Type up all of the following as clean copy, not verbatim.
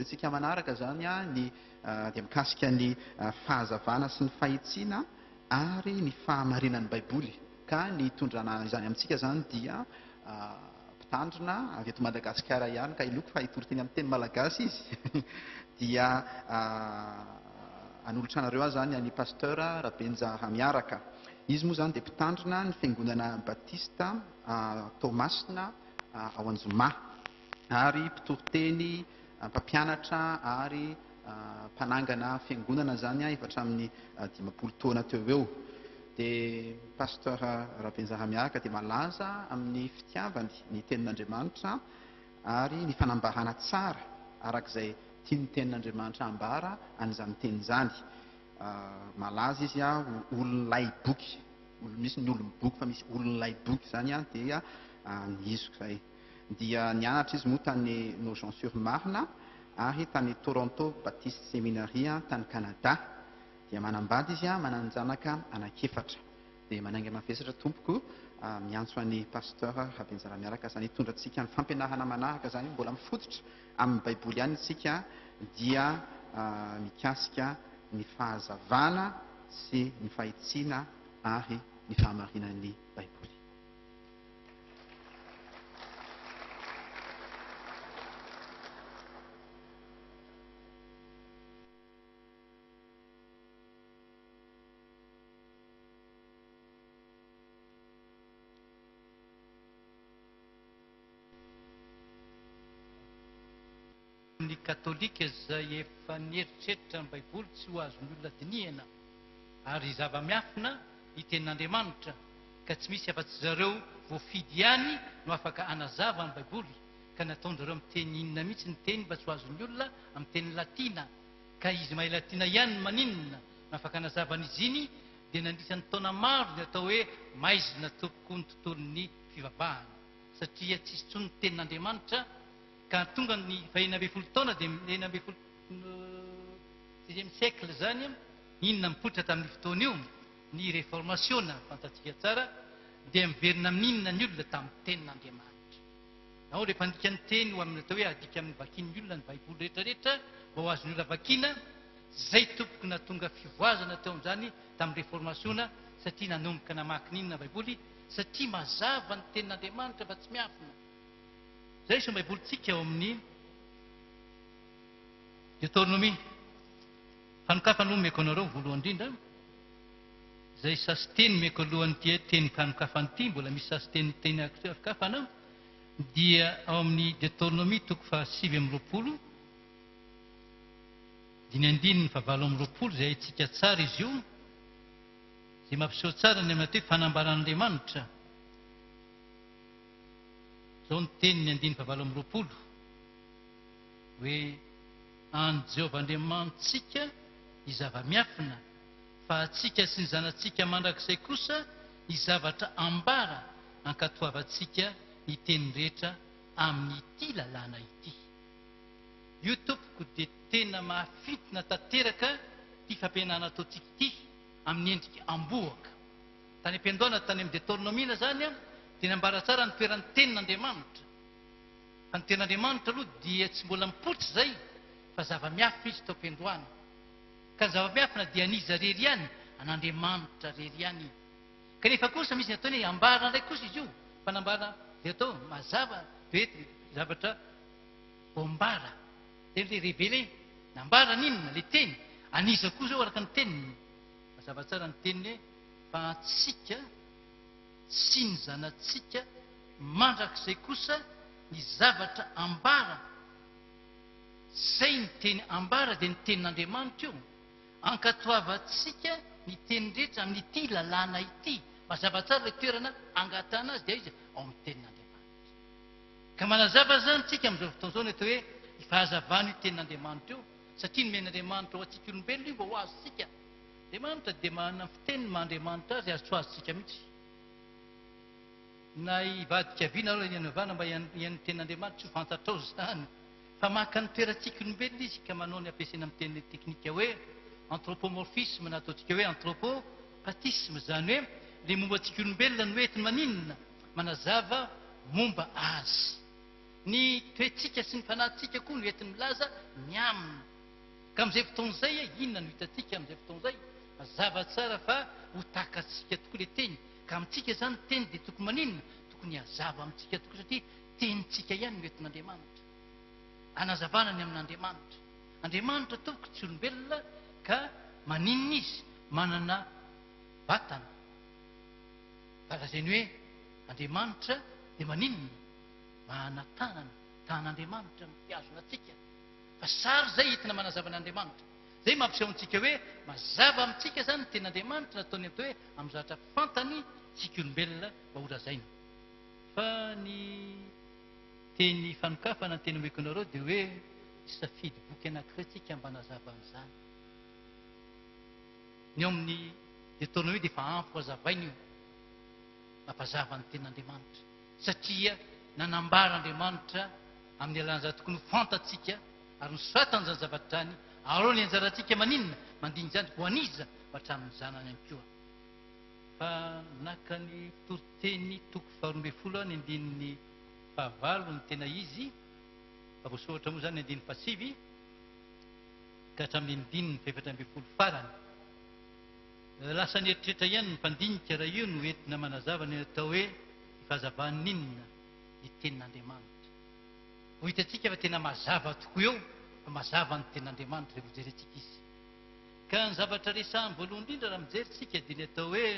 antsika manaraka zany dia mikasika ny fahazavana sy ny fahitsiana ary ny fahamarinan'ny baiboly. Ka ny tondrana izany amintsika zany dia mpitandrina avy eto Madagasikara ihany, ka iloko fa hitory teny amin'ny teny malagasy izy dia anolotra anareo zany ny pasteur Rabenja Hamiaraka. Izy moa zany dia mpitandrina ny fiangonana Batista Tomasina ao Anjomà, ary mpitoroteny, mpampianatra ary mpanangana fiangonana zany efatra amin'ny 50 taona teo eo. Dia pasteur Rabenja Hamiaraka dia malaza amin'ny fitiavany ny tenin'Andriamanitra ary ny fanambahana tsara arak'izay tiany tenin'Andriamanitra ambara an'izany teny izany. Malaza izy olon'lay boky, misy ny olom-boky fa misy olon'lay boky zany dia nizoko izay. Dia nianatra izy moa tany Nogent-sur-Marne ary tany Toronto Baptiste Seminary tany Canada. Dia manambady izy mananjanaka anankiefatra. Dia manainga mavesatra tompoko miantso an'ny pasteur Rabenja Hamiaraka zany hitondra antsika ny fampianarana manaraka zany, mbola mifototra amin'ny baiboly ihany isika, dia mikasika ny fahazavana sy ny fahitsiana ary ny fahamarinan'ny baiboly. Ny katolika izay efa nieritreritra ny baiboly tsy ho azon'ny olona dinihana ary zava-miafina ny tenin'Andriamanitra, ka tsy misy afa-tsy zareo voafidy ihany no afaka anazava ny baiboly, ka nataon'zareo amin'ny teny inona mihitsy ny teny mba tsy ho azon'ny olona amin'ny teny latina, ka izy mahay latina ihany maninona no afaka anazavan'izy iny, dia nandrisan'ny taona maro ny atao hoe maizina tokoa ny tontolon'ny fivavahana, satria tsisy intsony ny tenin'Andriamanitra. Ka tonga ny 20 taona dia 16e siècle zany, inona mipoitra tamin'ny fotoana io, ny réformation fantatsika tsara, dia miverina amin'inona ny olona tamin'ny tenin'Andriamanitra. Ao rehefa andika ny teny ho amin'ny atao hoe adika amin'ny vakian'ny olona ny baiboly rehetrarehetra mba ho azon'ny olona vakiana, zay tompoko na tonga fivoazana teo amin'izany tamin'ny réformation, satria nanomboka namaky n'inona baiboly, satria mazava ny tenin'Andriamanitra fa tsy miafina. Zay sy baibolitsika ao amin'ny Deutéronomie. Fanokafana no meko anareo voalohany indrindra, zay sasy teny meko alohany tia teny fanokafana ity, mbola misy sasy teny fanokafana, dia ao amin'ny Deutéronomie 7:20, diny andininy 7:20, zay haitsika tsara izy io, zay mampiseho tsara ny amin'ny hoe fanambaran'Andriamanitra. Zao ny teniny andiny 7:20, hoe any Jehovah Andriamantsika izava-miafina, fa atsika sy ny zanantsika mandrakizay kosa ny zavatra ambara ankatoavantsika ny teny rehetra amin'ity lalàna ity. Io tompoko dia tena mahafitina tanteraka ty fampianarana ataontsika ity amin'ny endrika amboaka. Tany am-piandohana tany amin'ny Deutéronomie zany dia nambara tsara ny toeran'ny tenin'Andriamanitra. Fa ny tenin'Andriamanitra aloha dia tsy mbola mipoitra zay, fa zava-miafina izy tao am-piandohana. Ka ny zava-miafina dia aniza rery ihany, an'Andriamanitra rery ihany. Kanefa kosa misy ny ataony hoe ambara ndray kosa izy io, fa nambara dia atao mazava hoe zavatra voambara, dia le révélé, nambara n'inona le teny, aniza koa zao araka ny teniny. Mazava tsara ny teniny fa atsika sy ny zanatsika mandrakizay kosa ny zavatra ambara, zay ny teny ambara dia ny tenin'Andriamanitra io, ankatoavantsika ny teny rehetra amin'ity lalàna ity. Mazava tsara ilay toerana angatana azy dia izy ao amin'ny tenin'Andriamanitra. Ka manazava zany tsika amin'izao fotoana izao ny atao hoe fahazavana io tenin'Andriamanitra io, satria nomen'Andriamanitra ho antsika olombelona io mba ho azontsika. Andriamanitra dia manana fiteniny maha-Andriamanitra azy tsy ho azontsika mihitsy. Na hivadika viana aloha hianovana mba hian'ny tenin'Andriamanitra tsy ho fantatrao zany, fa maka ny toerantsika olombelona izy, ka manao ny ampiasaina amin'ny teny teknika hoe anthropomorphisme, na ataontsika hoe anthropopatisme, zany hoe le momba antsika olombelona no entiny maninona manazava momba azy. ny toetsika sy ny fanahintsika koa no entiny milaza miamina. Ka amin'izay fotoan'izay inona no hitantsika amin'izay fotoan'izay? Mazava tsara fa ho takatsika tokoa le teny. Ka amintsika izany teny dia tokony maninona? Tokony hazava amintsika tokoa satria tenintsika ihany no entin'Andriamanitra. Anazavana ny amin'Andriamanitra. Andriamanitra tompoko tsy olombelona ka maninona izy? Manana vatana. Fa lazainy hoe Andriamanitra dia maninona? Manana tanana. Tanan'Andriamanitra mipiazona antsika. Fa sary zay hitina manazava an'Andriamanitra. Zay mampiseho antsika hoe mazava amintsika zany ny ten'Andriamanitra nataony atao hoe amin'ny zavatra fantany tsika olombelona mba ho lazaina. Fa ny teny fanokafana ny teny omeko anareo dia hoe safidy boky anankiray tsika mba nazava an'izany. Ny ao amin'ny Deutéronomie dia efa ampy ho hazavaina io, mampazava ny ten'Andriamanitra. Satria nanambara Andriamanitra amin'ny alan'izany tokony ho fantatsika ary nosoratany izany zavatra izany. Ary ny anjarantsika maninona? Mandiny izany ho aniza ho hatramin'ny zanany ihany koa. Fa naka ny toriteny toko 12 ny andininy 9 ny tena izy, fa voasoratra moa izany ny andininy 7 ka hatramin'ny andininy 14 farany. Lasa ny eritreritra ihany ny mpandinika raha io no entina manazava ny atao hoe fahazavaninona ny tenin'Andriamanitra. Ho hitantsika fa tena mazava tokoa eo, fa mazava ny tenin'Andriamanitra rehefa jerentsika izy. Ka ny zavatra resahany voalohany indrindra raha mijerentsika dia ny atao hoe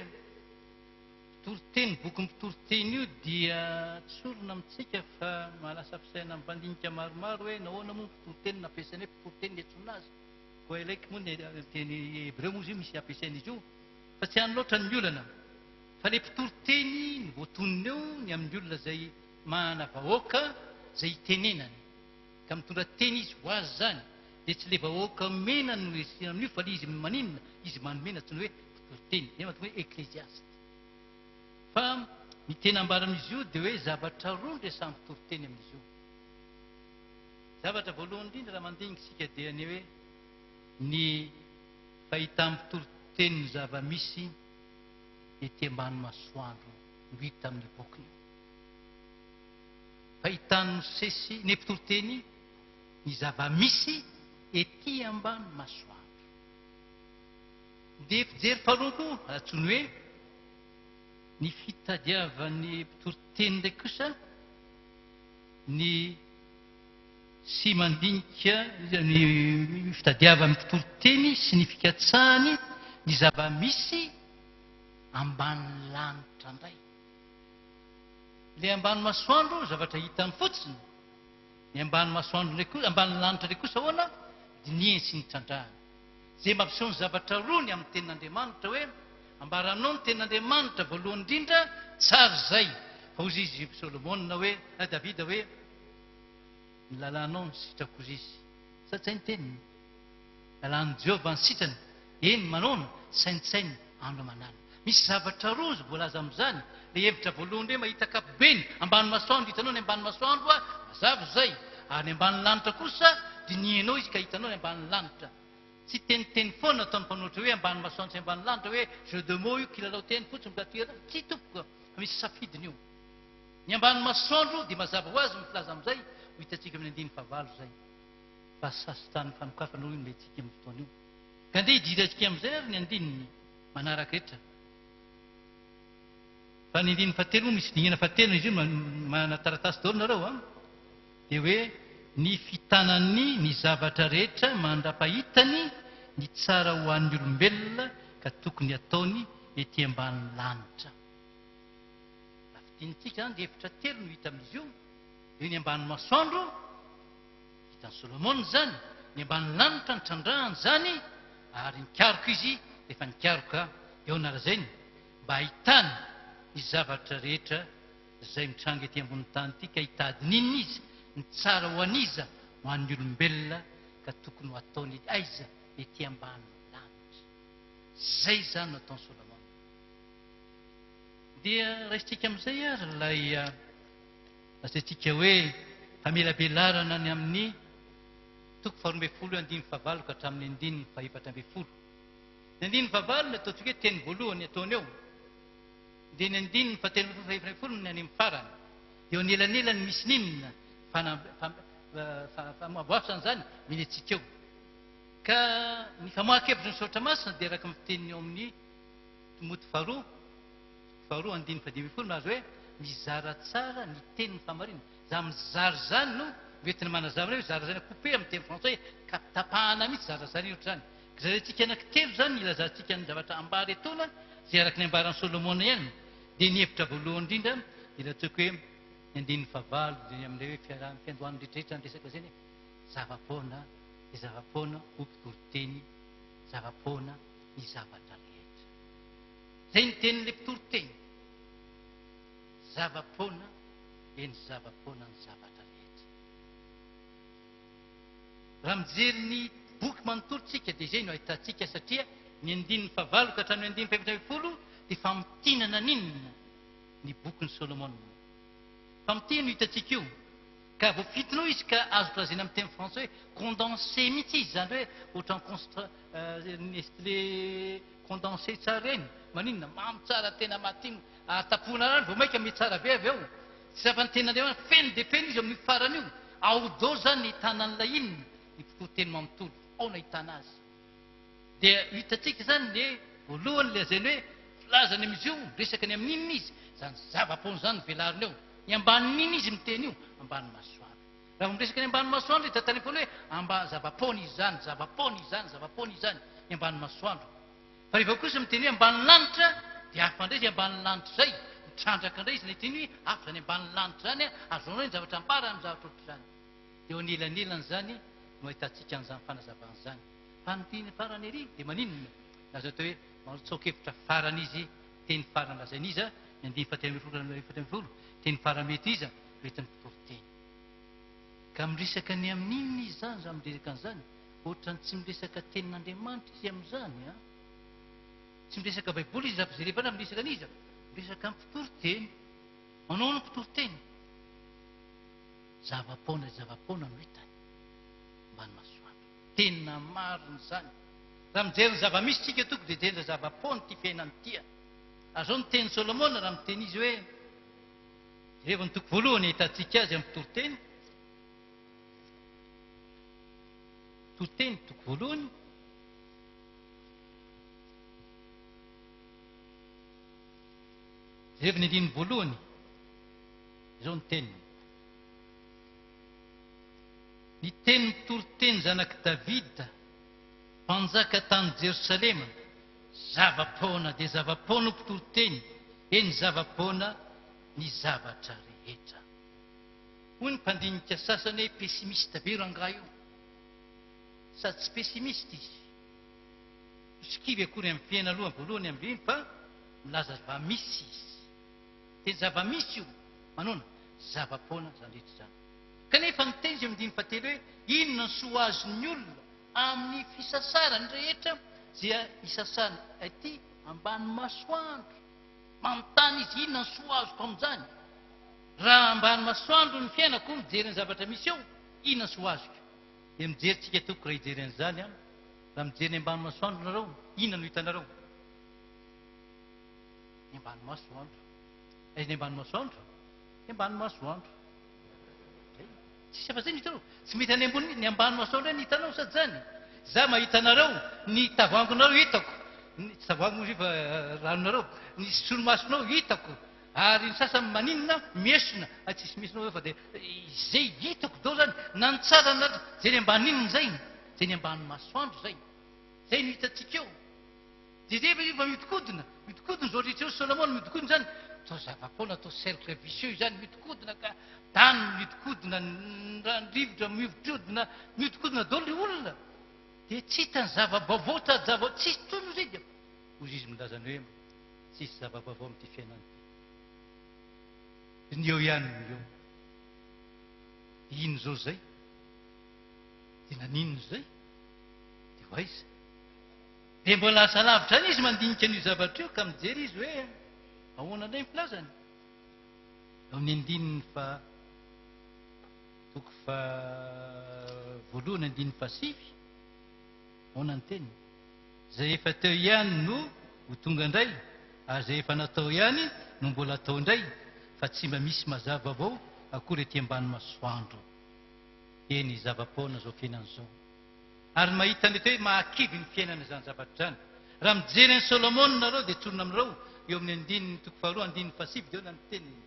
toriteny, boky mitoriteny io dia tsorona amintsika fa mahalasa fisaina amin'ny mpandinika maromaro hoe nahoana moa mitoriteny nampiasainy hoe mitoriteny etsona azy. Koa ilaiky moa ny teny Hebreo moa izy io misy ampiasaina izy io, fa tsy any loatra ny olana. Fa le mpitoroteny ny voatonony eo ny amin'ny olona izay manana vahoaka izay hitenenany. Ka mitondra teny izy ho azy zany, dia tsy le vahoaka mena no amin'io fa le izy maninona? Izy manomena tsy ny hoe mpitoroteny, dia matony hoe ekleziasta. Fa ny tena ambaran'izy io dia hoe zavatra roa ndresany mpitoroteny amin'izy io. Zavatra voalohany indrindra raha mandinika isika dia ny hoe ny fahita mpitoroteny ny zava-misy ety ambany masoandro no hita amin'ny bokiny. Fahitany Mosesy ny mpitoroteny ny zava-misy ety ambany masoandro. Dia fijery faharoa koa ratsony hoe ny fitadiavan'ny mpitoroteny ndraiky kosa ny sy mandinika ny fitadiavan'ny mpitoroteny sy ny fikatsahany ny zava-misy ambany lanitra indray. Le ambany masoandro zavatra hitany fotsiny, ny ambany masoandro ndraiky kosa, ambany lanitra ndraiky kosa ahoana? Diniany sy ny trandrahany. Zay mampiseho ny zavatra roa ny amin'ny tenin'Andriamanitra hoe ambaranao ny tenin'Andriamanitra voalohany indrindra tsara zay. Fa hozy izy Solomona hoe Davida hoe ny lalànao ny sitrako izy. Sa tsy hay ny teniny. Lalàn'i Jehova ny sitrany. Eny manona, saintsainy andro manala. Misy zavatra roa izy voalaza amin'izany. Le hevitra voalohany hoe mahita kapobeny ambany masoandro hitanao ny ambany masoandro mazava zay. Ary ny ambany lanitra kosa dinianao izy ka hitanao ny ambany lanitra. Tsy teniteny foana ataon'ny mpanoratra hoe ambany masoandro sy ambany lanitra hoe jeu de mots io kilalao teny fotsiny migatoera. Tsy tompoko, misy safidiny io. Ny ambany masoandro dia mazava ho azy mifilaza amin'izay ho hitantsika amin'ny andininy 9 zay. Fa sasitran'ny fanokafana io metsika amin'ny fotoana io. Ka andeha hidirantsika amin'izay ary ny andininy manaraka rehetra. Fa ny andininy 7 misy dingana 7 izy io manana taratasy daholo nareo dia hoe ny fitanany ny zavatra rehetra mandra-pahitany ny tsara ho an'ny olombelona ka tokony ataony ety ambany lanitra. Afitinitsika zany dia efitra telo no hita amin'izy io. Eo ny ambany masoandro, hitan'ny Solomona zany, ny ambany lanitra ny trandrahany zany, ary nikaroka izy, efa nikaroka eo nalazainy mba ahitany ny zavatra rehetra izay mitranga ety ambony tany ity ka hitadiny inona izy? Ny tsara ho aniza ho an'ny olombelona ka tokony ho ataony aiza ety ambany lanitra. Zay zany no ataon'ny Solomona. Dia raisitsika amin'izay ary ilay lazaintsika hoe famelabelarana ny amin'ny toko 12 andininy 9 ka hatramin'ny andininy 14. Ny andininy 9 ny ataontsika hoe teny voalohany ataony eo. Dia ny andininy 14 ny any amin'ny farany. Dia eo anelanelany misy ninona? famoavoafisany zany mila antsika eo ka ny famohan-kevitra ny saotra masina dia araka miteniny eo amin'ny moty faharoa andiny fadimifolo nazo hoe mizara tsara ny tenin'ny famarina za mizary zany no metina manazavana hoe zara zany coupé amin'ny teny français ka tapahana mihitsy zara zany ohatra zany ka zay tsika anankitelo zany ilazantsika ny zavatra ambara etona zay araka ny ambaran'ny Solomona ihany dia ny hevitra voalohany indrindra dia ataoko hoe ny andin'ny favalo amin'ilay hoe fiandohan'ny rehetrarehetra ny resaka zany zavapoana dia zavapoana ompitoriteny zavapoana ny zavatra rehetra zay ny tenin'ilay mpitoroteny zavapoana dia ny zavapoana ny zavatra rehetra raha mijery ny boky manontorotsika dia izay no ahitantsika satria ny andin'ny favalo ka hatramin'ny andin'ny faefatra ambin'ny folo dia fampitinana ninona ny bokin'ny Solomona fampitina hitantsika io ka voafitinao izy ka azo trazena amin'ny teny français condensé mihitsy izy zany hoe ohatran'le condensé tsara eny maninona mamy tsara tena matimo atapona rano vao maika mety tsara be avy eo tsy zava-ny feno dia feno izy amin'ny farany io aodao zany ny hitanan'ilay inona ny mpitoteny manontolo ao na hitana azy dia hitantsika zany le voalohany le azany hoe filazany amin'izy io resaka ny amin'inona izy zany zavapoana zany velariny eo ny ambanin'ina izy miteny io ambany masoandro raha miresaka ny ambany masoandro itatany foana hoe zavapoana izy zany zavapoana izy zany zavapoana izy zany ny ambany masoandro fa rehefa kosa miteny hoe ambany lanitra dia hafa indray izy ambany lanitra zay mitrandraka indray izy nateny hoe hafa zany ambany lanitra zany azonao ny zavatra ambara amin'ny zavatra ohatra zany dia eo anelanelany zany no ahitantsika an'izany fanazavana zany fanotiny farany ery dia maninona azo atao hoe marotsokevitra farany izy teny farany lazainy iza ny andiny fahatelo teny farany mety iza retin'ny mpitoroteny ka miresaka ny amin'inona izy zany za miresaka an'izany ohatrany tsy miresaka tenin'Andriamanitra izy amin'izany tsy miresaka baiboly izy zafijerevana miresaka an'iza miresaka ny mpitoroteny manao ny mpitoroteny zavapoana no hitany ambany masoandro tena mariny zany raha mijery ny zavamisy tsika toko dia jerena zavapoana ty fiainany tia azao ny teny Solomona raha miteny izy hoe rehefa ny toko voalohany ahitantsika azy amin'ny mpitoroteny toko voalohany rehefa ny andininy voalohany izao ny teniny ny teny mpitoroteny zanaky Davida mpanjaka tany Jerosalema zavapoana dia zavapoana mpitoroteny eny zavapoana ny zavatra rehetra hoy ny mpandinika sasany hoe pessimiste be rangaha io sady tsy pessimiste izy sikivy akory amin'ny fiaina aloha voalohany amin'ireny fa milaza zavamisy izy teny zavamisy io manona zavapoana zany rehetra zany kanefa ny teny izy amin'ny fahatelo hoe inona ny soa azon'ny olona amin'ny fisasarany rehetra zay isasany aty ambany masoandro manontany izy inona ny soa azoko amin'izany raha ambany masoandro ny fiainako mijery ny zavatra misy eo inona ny soa azoko dia mijerytsika toko raha hijery an'izany raha mijery ny ambany masoandro nareo inona no hitanareo ny ambany masoandro aizy ny ambany masoandro ny ambany masoandro tsisy afa zay ny hitanao tsy mety any ambony ny ambany masoandro ny hitanao sady zany za mahita anareo ny tavoangonareo hitako tsy tavoango fa ranonareo ny solomasonao hitako ary ny sasany maninona miesona tsisy miesonao fa dia izay hitako dao zany na ny tsara natra zay ny ambaninona zay zay ny ambany masoandro zay zay no hitantsika eo dia zay fa mitikodina zao rehetra eo Solomona mitikodina zany atao zavapoana atao cercle vicieux zany mitikodina ka tany mitikodina rivotra mitikodina daholo ny olona dia tsy hitany zava-baovao sady tsisy tono zay dia ozy izy milazany hoe tsisy zava-baovao amin'ity fiainany ny eo ihany eo ino zao zay dia naninona zay dia ho aiza dia mbola lasa lavitra any izy mandinika an'io zavatra io ka mijery izy hoe ahoana indray ny filazany eo amin'ny andininy toko voalohany andininy fasivy ahoana ny teny zay efa teo ihany no ho tonga indray ary zay efa natao ihany no mbola atao indray fa tsy mba misy mazava avao akory ety ambany masoandro. Eny zava-poana zao fiainan'izao. Ary mahita ny hoe mahakivy ny fiainana izany zavatra zany. Raha mijery ny Solomona nareo dia tsorona aminareo eo amin'ny 9:7 dia eo na ny teniny.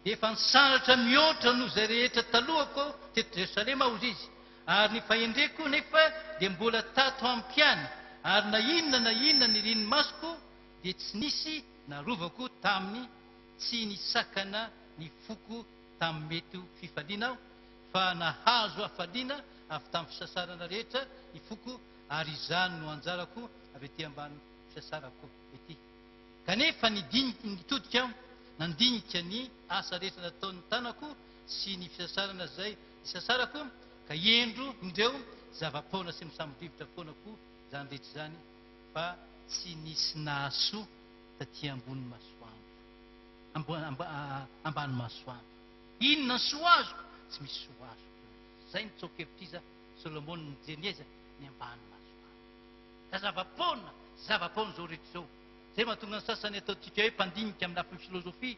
Dia efa nisaratra mihoatra noho izay rehetra talohako teto Jerosalema hozy izy. Ary ny fahendreko nefa dia mbola tato ampiany. Ary na inona ny riny masoko dia tsy nisy narovako taminy, tsy nisakana ny foko tamin'ny mety fifaliana, fa nahazo hafaliana avy tamin'ny fisasarana rehetra ny foko, ary izany no anjarako avy ety ambany fisasarako ety. Kanefa nitodika nandinika ny asa rehetra nataon'ny tanako sy ny fisasarana izay isasarako, ka endro indreo zava-poana sy misambovivotra foanako zany rehetra zany, fa tsy nisy nahasoa taty ambony masoandro, ambany masoandro. Inona ny soa azoko? Tsy misy soa azoko. Zay nitsoakevitra Solomona nijery eza ny ambany masoandro. Ka zava-poana zao rehetra zao. Zay mahatonga ny sasany ataontsika hoe mpandinika amin'ny lafiny filozofia,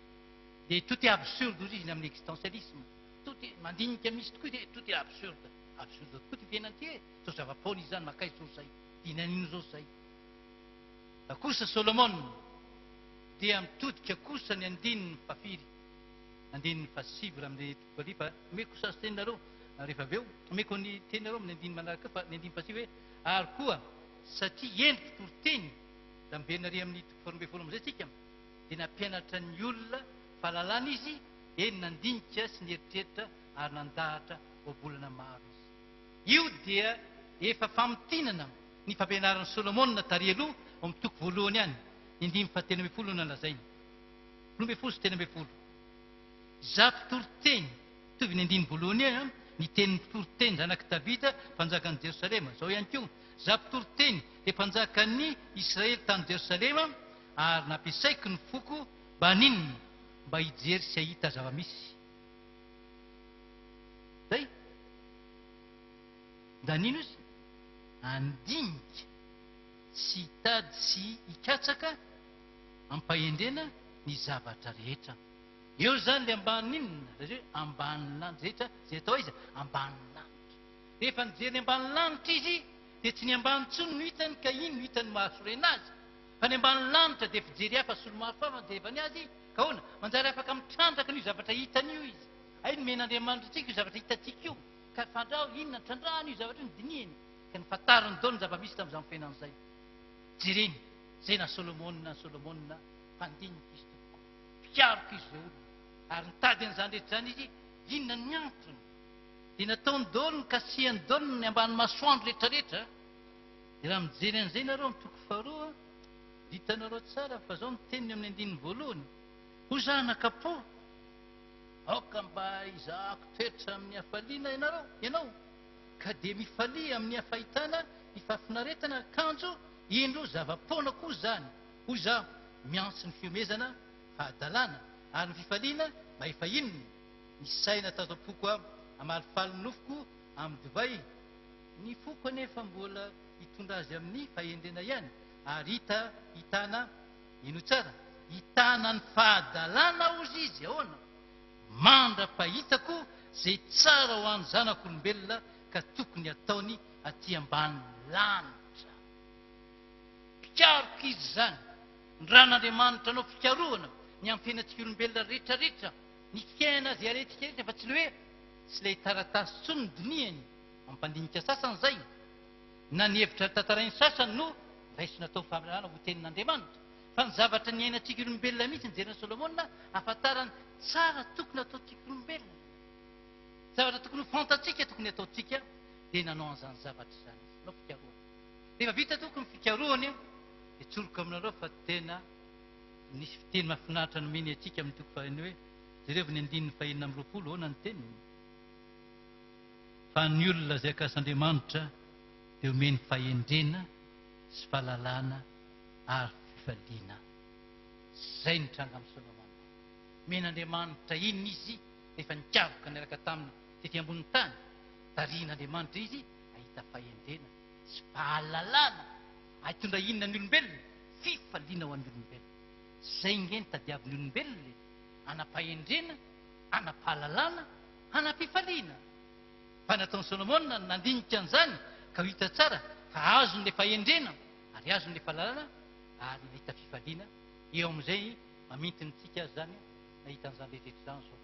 dia tout est absurde ozy izy ny amin'ny existentialisme. Tout est mandinika misy tokoa dia tout est absurde. Absurde tokoa ty fiainan'ity zao zava-poana izy zany makaizy zao zay. Dinanino zao zay. Da kosa Solomona dia mitodika kosa ny 9:4, 9:7 raha amin'ny tokolifa. Omeko sasy teninareo rehefa avy eo, omeko ny teninareo amin'ny 9 manaraka fa ny 9:5 hoe ary koa satria endriko toroteny raha mibenary amin'ny 12 amizay tsika, dia nampianatra ny olona fahalalana izy, eny nandinika sy nieritreritra ary nandahatra oabolana maro izy. Io dia efa famotinana ny fampianaran'ny Solomona tary aloha ao amin'ny toko voalohany ihany, ny 9:13 nalazainy. 12 sy 13. Zato toroteny mitovy ny 9 voalohany ihany, ny tenin'ny toroteny zanaky Davida mpanjakan'ny Jerosalema. Zao ihany koa zato toroteny dia mpanjakan'ny Israely tany Jerosalema, ary nampiasaiko ny foko baninina mba hijery sy hahita zava-misy. Zay danino izy? Andinika sy hitady sy hikatsaka ampahendrena ny zavatra rehetra. Eo zany le ambaninina, hoe ambany lanitra rehetra zay atao izy ambany lanitra. Rehefa nijery ny ambany lanitra izy dia tsy ny ambany tsony no hitany, ka iny no hitany mahasorena azy. Fa ny ambany lanitra dia fijery hafa solomaso fa manjevany azy, ka hoana manjary afaka mitrandraka n'io zavatra hitan'io izy. Ay ny men'Andriamanitra antsika io zavatra hitantsika io, ka fandrao inona trandrahana io zavatra io dinihany, ka nifantarany dao ny zava-misy tamin'izany fiainan'izay. Jereny zay na Solomona mpandinika izy tokoa, mpiaroko izy zay olona, ary nitady an'izany rehetra zany izy, inona ny antony dia nataony daholo ny kasihany daholo ny ambany masoandro rehetrarehetra. Dia raha mijery an'izay nareo amin'ny toko faharoa, ditanareo tsara fa zao miteniny amin'ny 9 voalohany: ho zanakapo, aoka mba izahako toetra amin'ny hafaliana ianao, ka dia mifalia amin'ny hafahitana, ny fahafinaretana, akanjo, indro zava-poana koa zany. Hoy zaho miantso ny fiomezana fahadalana, ary ny fifaliana mba efa inona, ny saina tatapoko aho amalifaly ny nofoko amin'ny divay. Ny foko anefa mbola hitondra azy amin'ny fahendrena ihany, ary hitana ino tsara, hitana ny fahadalana ozy izy. Ahoana? Mandra-pahitako zay tsara ho an'ny zanak'olombelona, ka tokony ataony aty ambany lanitra. Pikaroko izy zany, ny ran'Andriamanitra anao fikaroana ny amin'ny fiainantsika olombelona rehetrarehetra, ny fiaina zay arehetrika rehetra, fa tsy le hoe tsy ilay taratasy tsony ny dinihany ampandinika sasany zay, na ny hevitra tantarainy sasany no raisina atao fahalalana ho tenin'Andriamanitra, fa ny zavatra ny ainatsika olombelona mihitsy nijerena Solomona ahafantarany tsara tokony ataontsika olombelona, zavatra tokony ho fantatsika tokony ataontsika, dia nanao an'izany zavatra izany nao fikaroana. Rehefa vita tokony fikaroany dia tsoroko aminareo fa tena nisy fiteny mahafinaritra nomeny atsika amin'ny toko fahiny hoe jerevy ny 9:20 hoana ny teniny: fa ny olona zay akas'Andriamanitra dia omeny fahendrena sy fahalalana ary fifaliana. Zay nitranga amin'ny Solomona. Men'Andriamanitra iny izy rehefa nikaroka niaraka taminy tety ambony tany, tarian'Andriamanitra izy ahita fahendrena sy fahalalana, ahitondra inona ny olombelona? Fifaliana ho an'ny olombelona. Zay nge ny tadiavin'ny olombelona, anampahendrena Anapahalalana, anampifaliana. Fa nataon'i Solomona nandinika an'izany ka ho hita tsara fa azony le fahendrena ary azony le fahalalana ary nahita fifaliana. Eo amin'izay mamintiny tsika azy zany nahita an'izany rehetrarehetra izany zao.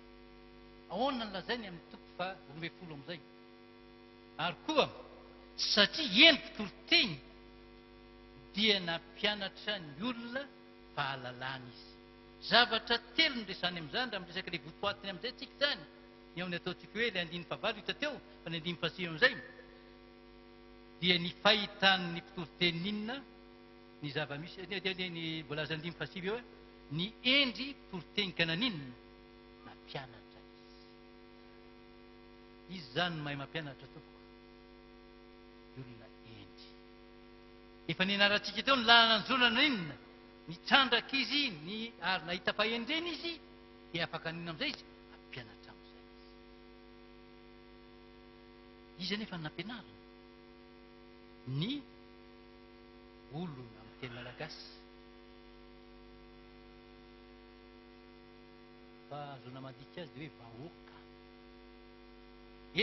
Ahoana ny lazainy amin'ny toko fa 12 amin'izay. Ary koa satria entiko toroteny dia nampianatra ny olona fahalalana izy. Zavatra telo nresany amin'izany raha miresaka ilay votoatiny amin'izay tsika zany. Ny ao ny ataontsika hoe ilay 5 hita teo fa ny 5 amin'izay dia ny fahitan'ny mpitoriteny inona ny zava-misy ny voalaza 5 eo ny endry mpitoriteny kananinona nampianatra izy zany mahay mampianatra tompoko ny olona endry. Efa nianaratsika teo ny lalana anjorana inona nitrandraka izy ny ary nahita fahendrena izy dia afaka nina amin'izay izy ampianatra amin'izay izy anefa nampianarina ny olona amin'ny teny malagasy fa azona mandika azy dia hoe vahoaka.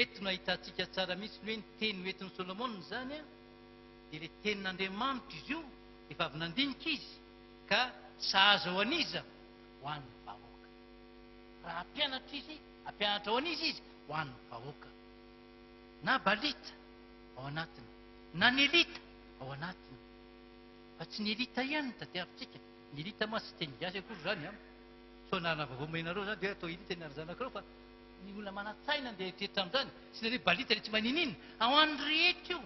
Eto no ahitantsika tsara mihitsy ny hoe ny teny hoentin'ny Solomona zany dia ilay tenin'Andriamanitra izy io efa avy nandinika izy ka sahaza ho aniza ho an'ny vahoaka. Raha ampianatra izy ampianatra ho an'izy izy ho an'ny vahoaka. Na balita ao anatiny, na ny elita ao anatiny. Fa tsy ny elita ihany ny tadiavintsika. Ny elita moa tsy teny gasy akory zany so anarana vaovao mainareo zany dia atao elita ianary zanakireo fa ny olona manatsaina dia eritreretra amin'izany sy ny hoe balita dia tsy maninina ao an'ny rehetra io.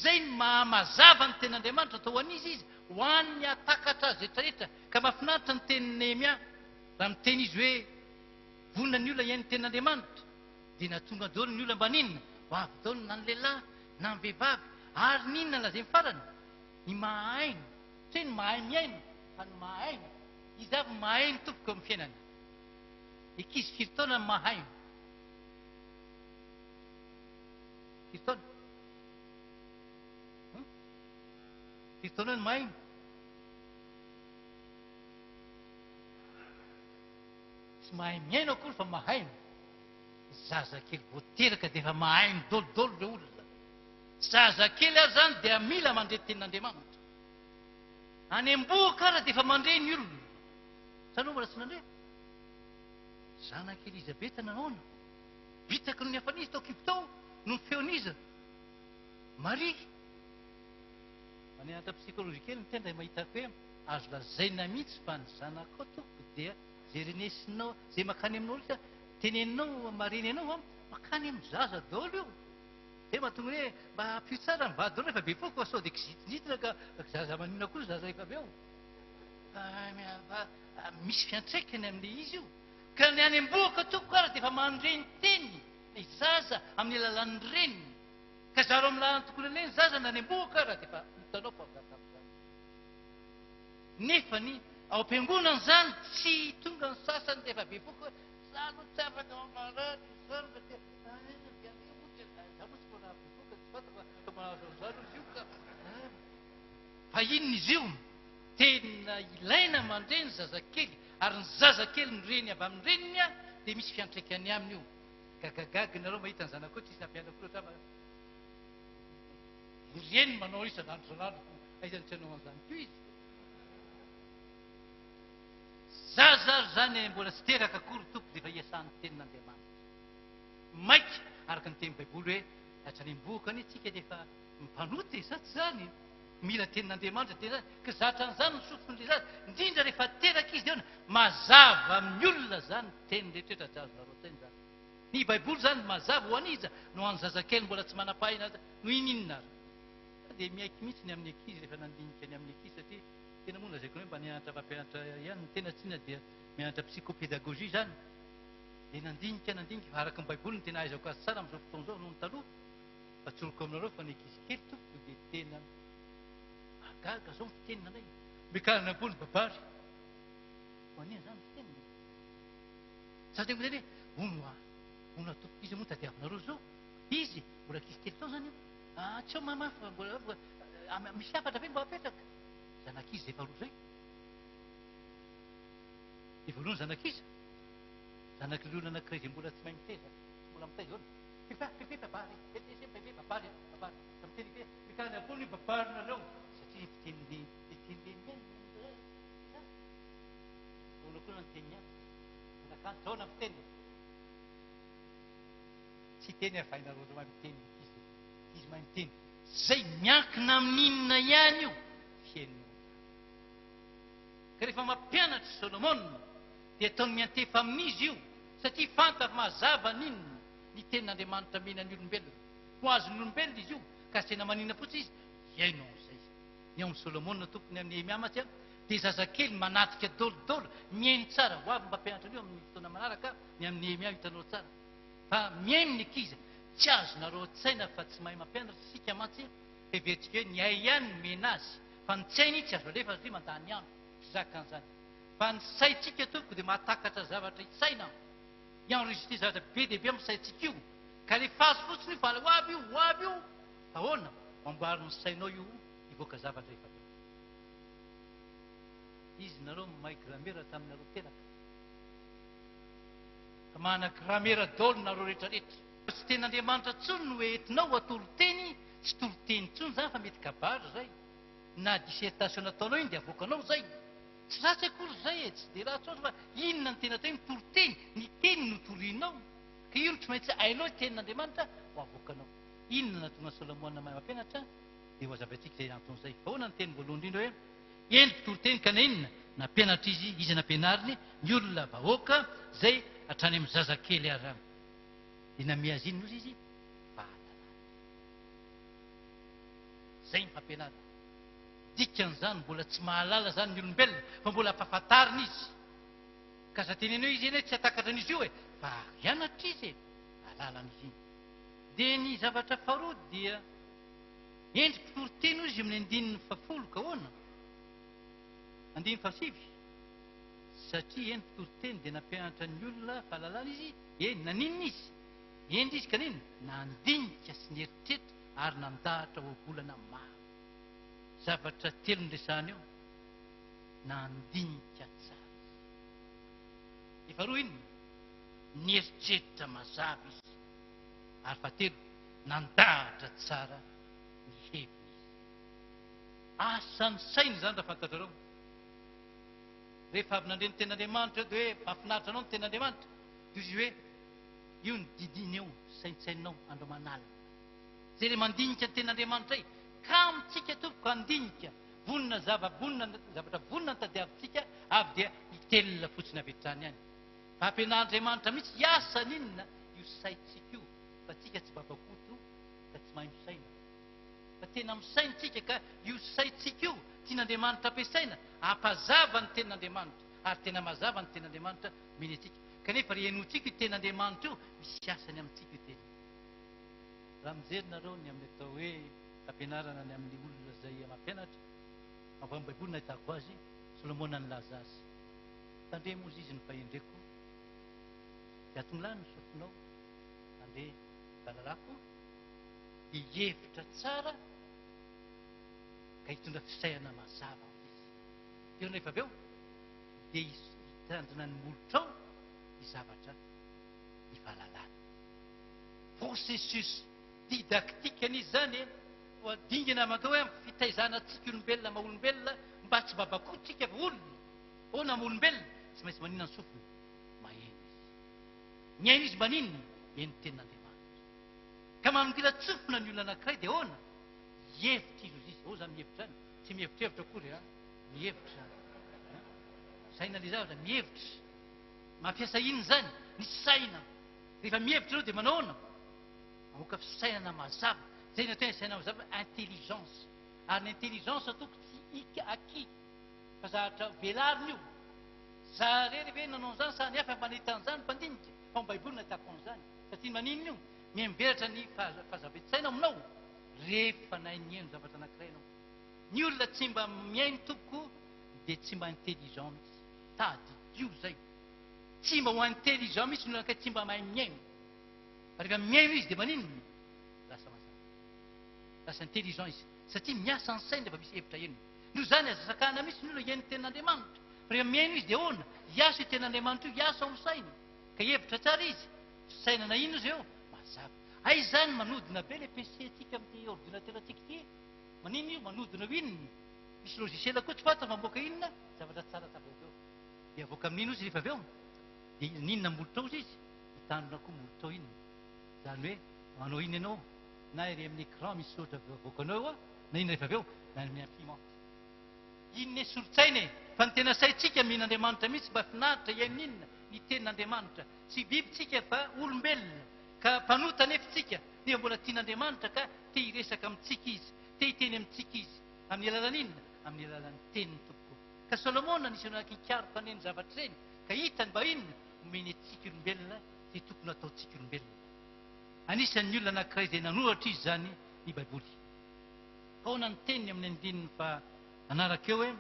Zay ny mahamazava ny ten'Andriamanitra atao an'izy izy ho an'ny atakatra azy rehetrarehetra. Ka mahafinaritra ny tenin'ny Nehemia raha miteny izy hoe vonona ny olona iain'ny ten'Andriamanitra dia natonga daholo ny olona maninona ho avy daholo na ny lehilahy na ny vehivavy ary ninona lazay farany ny mahaino tsy hoe ny mahay miaino fa ny mahaino. Izy avy mahaino tompoko amin'ny fiainana. Ankizy firy taona ny mahaino? Firy taona? Firy taona ny mahaino? Tsy mahay miaino akory fa mahaino. Zazakely vao teraka dia efa mahaino dolodolo ilay olona. Zazakely ary zany dia mila mandre tenin'Andriamanitra. Any am-boaka ary dia efa mandre ny olona. Sanao mbola tsy nandre? Zanakely Elizabeta nanaona bitaka no ny hafan'izy tao Kiptao no ny feon'iza Maria. Any anta-psikolojikely ny tena mahitako hoe azo lazaina mihitsy fa ny zanako tompoko dia zay renesinao zay makany aminao ika teneninao mareny ianao makany amin'ny zaza daholo io. Dia mahatonga hoe mba hampio tsara ny vady daholo rehefa be poko sao dia kizitinitina ka zaza maninona koa zaza efa be ao. Misy fiantraikany amin'ilay izy io. Ka ny any am-boaka tompoko ary dia efa mandreny teny ny zaza amin'ny alalan'ny reniny. Ka zaro amin'ny lalany tokony aleny zaza na any am-boaka ary dia efa hitanao fa avy nefa ny ao am-piangonana zany tsy tonga ny sasany dia efa be poko hoe zalo tsy afaka mamarary zaro dia fa inona izy io tena ilaina mandreny zazakely ary ny zazakely ny reny avy amin'ny reniny dia misy fiantraikany aminy io. Gagagagy nareo mahita ny zanako tsy isy nampianako loatra ny reny manao isan'andro san'andro aizany tsy hanao an'izany ko izy. Zaza ary zany mbola tsy teraka akory tompo dia efa iasan'ny tenin'Andriamanitra maika araka ny teny baiboly hoe atra ny am-boaka any tsika dia efa mipanoty sa tsy zany mila tenin'Andriamanitra dia zany ka zatra an'izany ny sofon'ilay zaza indrindra rehefa teraka izy dia mazava amin'ny olona zany teny rehetrarehetra jazonareo teny zany. Ny baiboly zany mazava ho aniza no an'ny zazakely mbola tsy manam-pahaina no ininona ary dia miaiky mihitsy ny amin'ny ankizy rehefa nandinika ny amin'ny ankizy satria tena moa lazaiko hoe mba nianatra fampianatra ihany tena tsinona dia mianatra psychopédagogie zany dia nandinika araka ny baiboly ny tena aizako azy tsara amin'izao fotoana izao noho ny taloha fa tsoroko aminareo fa ny ankizy kely tompoko dia tena magaga zao ny fitenina anay mekarana ambony babary ho anina zany fitenina sa tena miteny hoe ona tompoko izy moa tadiavinareo zao izy mbola ankizy kely tao zany io tsy ao mamafa mbola misy hafatra ve mba apetraka zanak'izy zay faharoa zay dia voalohany zanak'izy zanak'ilona anankiray izay mbola tsy mahay miteza, mbola mitaiza hoana. Pepe babary, pepe babary, babary. Miteny hoe mikany akory ny babarynareo satria fiteny ona koa na nyteny ihany. Nakany zaona fiteny. Tsy teny avainareo zao miteny izy mahay miteny. Zay miankina amin'inona ihany io fiainana. Ka rehefa mampianatra Solomona dia ataony miantefa amin'izy io satria fanta mazava n'inona ny tenin'Andriamanitra mena ny olombelona. Ho azon'ny olombelona izy io ka tena manina fotsiny izy iainao amin'izay. Ny ao amin'ny Solomona tompony amin'ny Nehemia mantsy dia zazakely manatrika dôlodôlo miaino tsara. Ho avy mampianatra an'io amin'ny fotoana manaraka ny amin'ny Nehemia hitanao tsara. Fa miaino ny ankizy tsy azonareo tsaina fa tsy mahay mampianatra sika mantsy heveritsika hoe ny ay ihany no mena azy. Fa ny tsaina io tsy azo alefa satria mandany andro tsy zakan'izany. Fa ny saintsika tompoko dia mahatakatra zavatra hitsaina. Enregistré zavatra be dia be amin'ny saintsika io. Ka rehefa azo fotsiny io fa ho avy io. Ahoana? Mamboarin'ny sainao io hivoaka zavatra efa be. Izy nareo mahay gramera taminareo tenaka. Fa mana gramera dôlo nareo rehetrarehetra. Tsy ten'Andriamanitra tsony no entinao atoro-teny, tsy toro-teny tsony zany fa mety kabary zay. Na dissertation nataonao iny dia avoakanao zay. Tsy ratsy akory zay tsy dia ratsy oatra fa inona ny tena atao iny toro-teny, ny teny no torianao. Ka io tsy maintsy hainao ny tenin'Andriamanitra ho avoakanao. Inona natonga Solomona mahay mampianatra dia ho azavantsika izay anton'izay. Fa hoana ny teny voalohany indrindra hoe endriko toro-teny ka na inona nampianatra izy nampianariny ny olona vahoaka zay hatrany amin'ny zazakely ary any. Dia namia azy iny ozy izy fahalalana. Zay ny fampianarana. Dikan'izany mbola tsy mahalala zany ny olombelona fa mbola ampahafantarina izy. Ka za tenenao izy eny hoe tsy hatakatra an'izy io hoe fa hianatra izy ahalalana izy iny. Dia ny zavatra faharoa dia endriko toro-teny izy amin'ny 10:10 ka hoana? 10:5. Satria endriko toro-teny dia nampianatra ny olona fahalalana izy. Naninona izy? Endry izy kanina nandinika sy nieritreritra ary nandahatra oabolana maro. Zavatra telo nresahana eo nandinika tsara. Ny faharoa inona? Nieritreritra mazava izy. Ary fahatelo nandahatra tsara ny heviny izy. Asan'ny saina izany raha fantatrareo. Rehefa avy nandre ny ten'Andriamanitra dia hoe mahafinaritra anao ny ten'Andriamanitra. Dia izy hoe io ny didiny eo saintsaininao andro manalina. Zay le mandinika ny ten'Andriamanitra io. Ka amintsika tompoko andinika zavatra vonina ny tadiavintsika avy dia hitelona fotsiny avy hatrany ihany. Fa ampianar'Andriamanitra mihitsy hiasany inona io saintsika io. Fa tsika tsy babakoto ka tsy mahay misaina. Fa tena misaintsika ka io saintsika io tian'Andriamanitra ampiasaina hampazava ny ten'Andriamanitra. Ary tena mazava ny ten'Andriamanitra miny antsika. Kanefa rehenintsika io ten'Andriamanitra io misy asany amintsika io tena. Raha mijery nareo ny amin'ny atao hoe ampianarana ny amin'ny olona izay mampianatra. Avy amin'ny baiboly nahitako azy Solomona nilaza azy. Tandre moa izy ny fahendreko. Dia aton'lahy no sofinao andeha fahalalako hihevitra tsara ka hitondra fisaihana mazava amin'izy. Dia rehefa avy eo dia hitandrina ny molotra ao ny zavatra ny fahalalana. Processus didactique an'izy zany ho adingana manao hoe fitaizana antsika olombelona ma olombelona mba tsy babakotsika fa olona. Hoana ma olombelona tsy maintsy maninona ny sofiny maheno izy. Ny aina izy maninona eny tenin'Andriamanitra. Ka manongila tsofina ny olona anankiray dia hoana hevitra izy ozy izy. Ao zany mihevitra zany. Tsy mihevitrevitra akory mihevitra. Saina le zavatra mihevitra. Mampiasa inona zany? Ny saina. Rehefa mihevitra ireo dia manao hoana? Mamoaka fisainana mazava. Zay ny atao saina mazava intelligence. Ary ny intelligence toko tsy aki fa zavatra velariny io. Zare rehefa nanao an'izany sa ny hafa manita an'izany mpandinika. Fa ny baiboly nahitako an'izany. Satria maninona io? Miamiveratra ny fahazava-tsaina aminao rehefa nainieno zavatra anankiray ianao. Ny olona tsy mba miaino tompoko dia tsy mba intelligent mihitsy. Tady io zay. Tsy mba ho intelligent mihitsy ny olona anankiray tsy mba mahay miaino. Fa rehefa miaino izy dia maninona? Lasa mazava. Lasa intelligent izy. Satria miasa ny saina rehefa misy hevitra eny. Noho izany azasakana mihitsy ny olona hiaino ny ten'Andriamanitra. Rehefa miaino izy dia hoana? Hiasa io ten'Andriamanitra io, hiasa ao amin'ny saina. Ka nanapaka hevitra tsara izy sainana inona izy eo mazava ay zany manodina be le PC atsika amin'ity ordinateur atsika ity manino io manodina ho inona misy logiciel koa tsy fantatra mamoaka inona zavatra tsara tavoaka eo dia avoaka amin'ino izy rehefa avy eo dia ninona molotao izy hitandrona koa molotao inona zany hoe manao iny ianao na ire amin'ny écran misy ohatra avoakanao a na iny rehefa avy eo na ny imprimante inona solotsaina fa ny tena saitsika mihin'Andriamanitra mihitsy mba finaritra iamin'inona ny tenin'Andriamanitra tsy bibitsika fa olombelona ka mpanota nefitsika dia mbola tian'Andriamanitra ka te hiresaka amintsika izy te hiteny amintsika izy amin'ny alalan'inona amin'ny alalan'ny teniny tompoko ka Solomona nisy nankikaroka aneny zavatra ireny ka hitany mba inona omeny antsika olombelona dia tokony ataontsika olombelona anisan'ny olona anankiray izay nanoratra izy zany ny baiboly kaona ny teniny amin'ny andininy fa manaraka eo hoe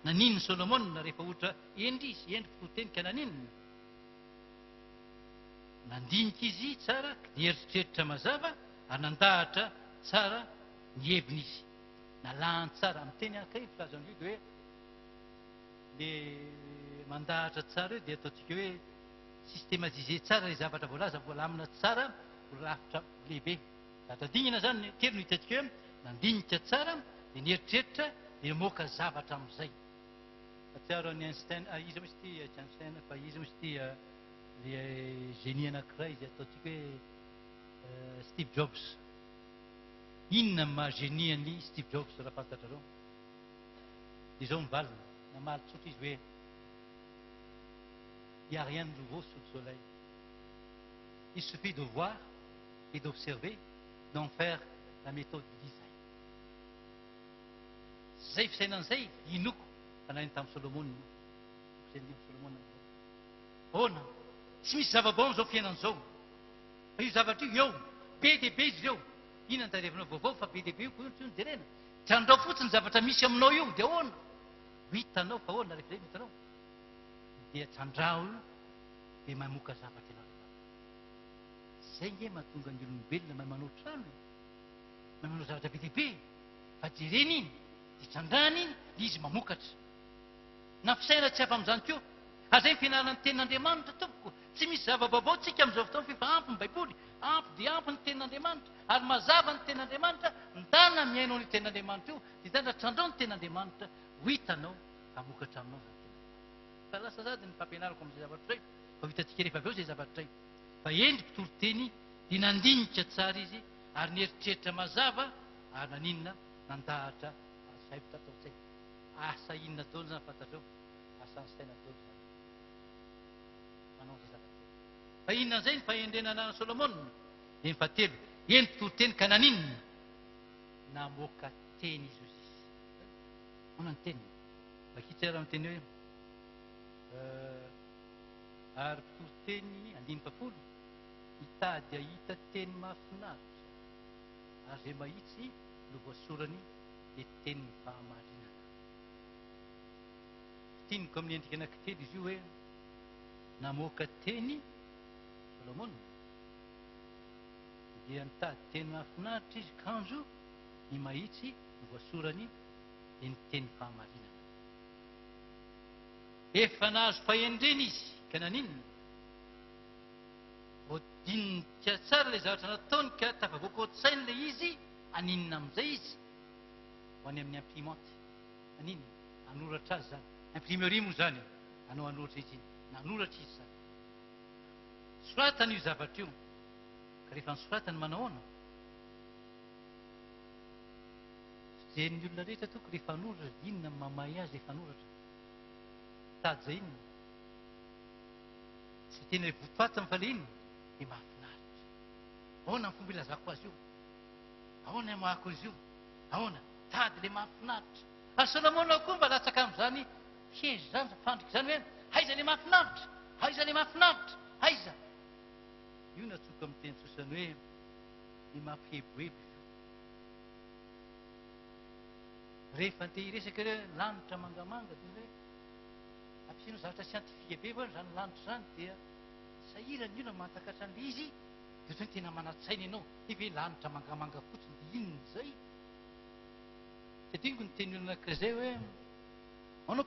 nanino Solomona rehefa ohatra endry izy endrika toteny ka naninona nandinika izy tsara dia eritreritra mazava ary nandahatra tsara ny heviny izy nalahany tsara amin'ny teny ankiray filazan'io dia hoe le mandahatra tsara io dia ataontsika hoe systématisé tsara ilay zavatra voalaza voalamina tsara volafitra lehibe zatradingana zany ny kely no hitantsika hoe nandinika tsara dia nieritreritra dia moaka zavatra amin'izay fatsiaro ny Einstein izy misy ty Einstein fa izy misy ty le génie anankiray izay ataontsika hoe Steve Jobs inona mahagénie ny Steve Jobs raha fantatrareo dia izao mivalina namaly tsotra izy hoe il n'y a rien de nouveau sous le soleil il suffit de voir et d'observer d'en faire la méthode du design zay fisainan'izay inoko fa nainy tamin'ny Solomona Solomona oana tsy misy zava-bao zao fiainan'izao fa io zavatra io eo be dia be izy ireo inona ny tarevina vaovao fa be dia be io koa tsy jerena trandrao fotsiny zavatra misy aminao io dia ahoana ho hitanao fa ahoana rehefa zay hitanao dia trandrao io dia mamoka zavatra ianareo zay nge mahatonga ny olombelona mahay manao trano mahay manao zavatra be dia be fa jerena iny dia trandrany iny dia izy mamokatra na fisaina tsy afa amin'izany koa azay ny fianarana ny tenin'Andriamanitra tompoko tsy misy zava-baovao tsika amin'izao fotoana fa efa ampy ny baiboly ampy dia ampy ny tenin'Andriamanitra ary mazava ny tenin'Andriamanitra ndana miainao ny tenin'Andriamanitra io dia ndana trandrao ny tenin'Andriamanitra ho hitanao hamokatra aminao zany tena fa lasa sady ny mpampianarako amin'izay zavatra izay fa ho hitantsika rehefa avy eo izay zavatra izay fa endry mpitoro-teny dia nandinika tsara izy ary nieritreritra mazava ary naninona nandahatra saivitra atao zay asa inona daoly zany fantatreo asa ny saina daoly zany manao zay zavatra zay fa inona zay ny fahendrenana Solomona dia ny fahatelo eny mpitoro-teny ka naninona namoaka teny izy ozy manano teny makitsara amin'ny teny hoe ary mpitoro-teny andinipafolo hitady ahita teny mahafinaritra ary zay mahitsy no voasorany dia tenyny fahamarinana tiniko amin'ny endrika anankitelo izy io hoe namoaka teny Solomona dia nitady teny mahafinaritra izy kanjo ny mahitsy no voasorany dia ny teny fahamarinana efa nahazo fahendrena izy ka naninona voadinika tsara ilay zavatra nataony ka tafavoaka oatr'saina ilay izy aninona amin'izay izy ho any amin'ny imprimante aninona anoratra azy zany imprimerie moa zany anao anoratra izy iny nanoratra izy zany soratana io zavatra io ka rehefa nysoratany manahoana fijeren'ny olona rehetra toko rehefa anoratra inona mamahy azy rehefa anoratra tady zay inona tsy tena hoe votoatany fa le inona dia mahafinaritra ahoana ny fomba ilazako azy io ahoana mahako izy io ahoana tady le mahafinaritra ary Solomona koa mba latsaka amin'izany piège zany fandrika zany hoe haiza le mahafinaritra haiza le mahafinaritra haiza io natsoka amin'ny teny sosany hoe ny mampihebohebo izy io rehefa te hiresaka hoe lanitra mangamanga dia hoe ampisinao zavatra siantifika be va zany lanitra zany dia sahirany io na mantakatra an'le izy dia zany tena manatsaina ianao hoe lanitra mangamanga fotsiny dia inona zay satria ny teny olona anankiray hoe manao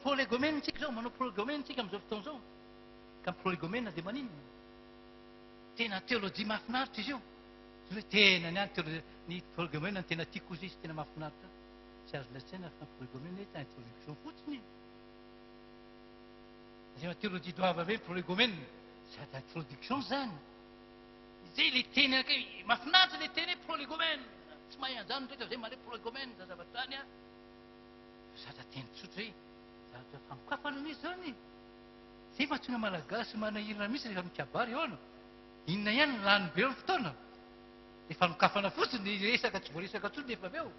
prolégomène tsika zao manao prolégomène tsika amin'izao fotoana izao ka prolegomena dia maninona tena teolojia mahafinaritra izy io hoe tena ny any ny prolegomena ny tena tiako izy tena mahafinaritra tsy azo lasaina fa prolegomena hoe introduction fotsiny izay teolojia doava be prolegomena sady introduction zany izay le teny anakay mahafinaritra le teny hoe prolegomena tsy mahay anjany ndraika zay mare prolegomena za zavatra any a zatra teny tsotra hoe zavatra famokafana misy zany zay mahatonga malagasy manahirana misy rehefa mikabary eoana inona ihany ny lany be eo ny fotoana dia famokafana fotsiny resaka tsy voaresaka tsony nefa avy eo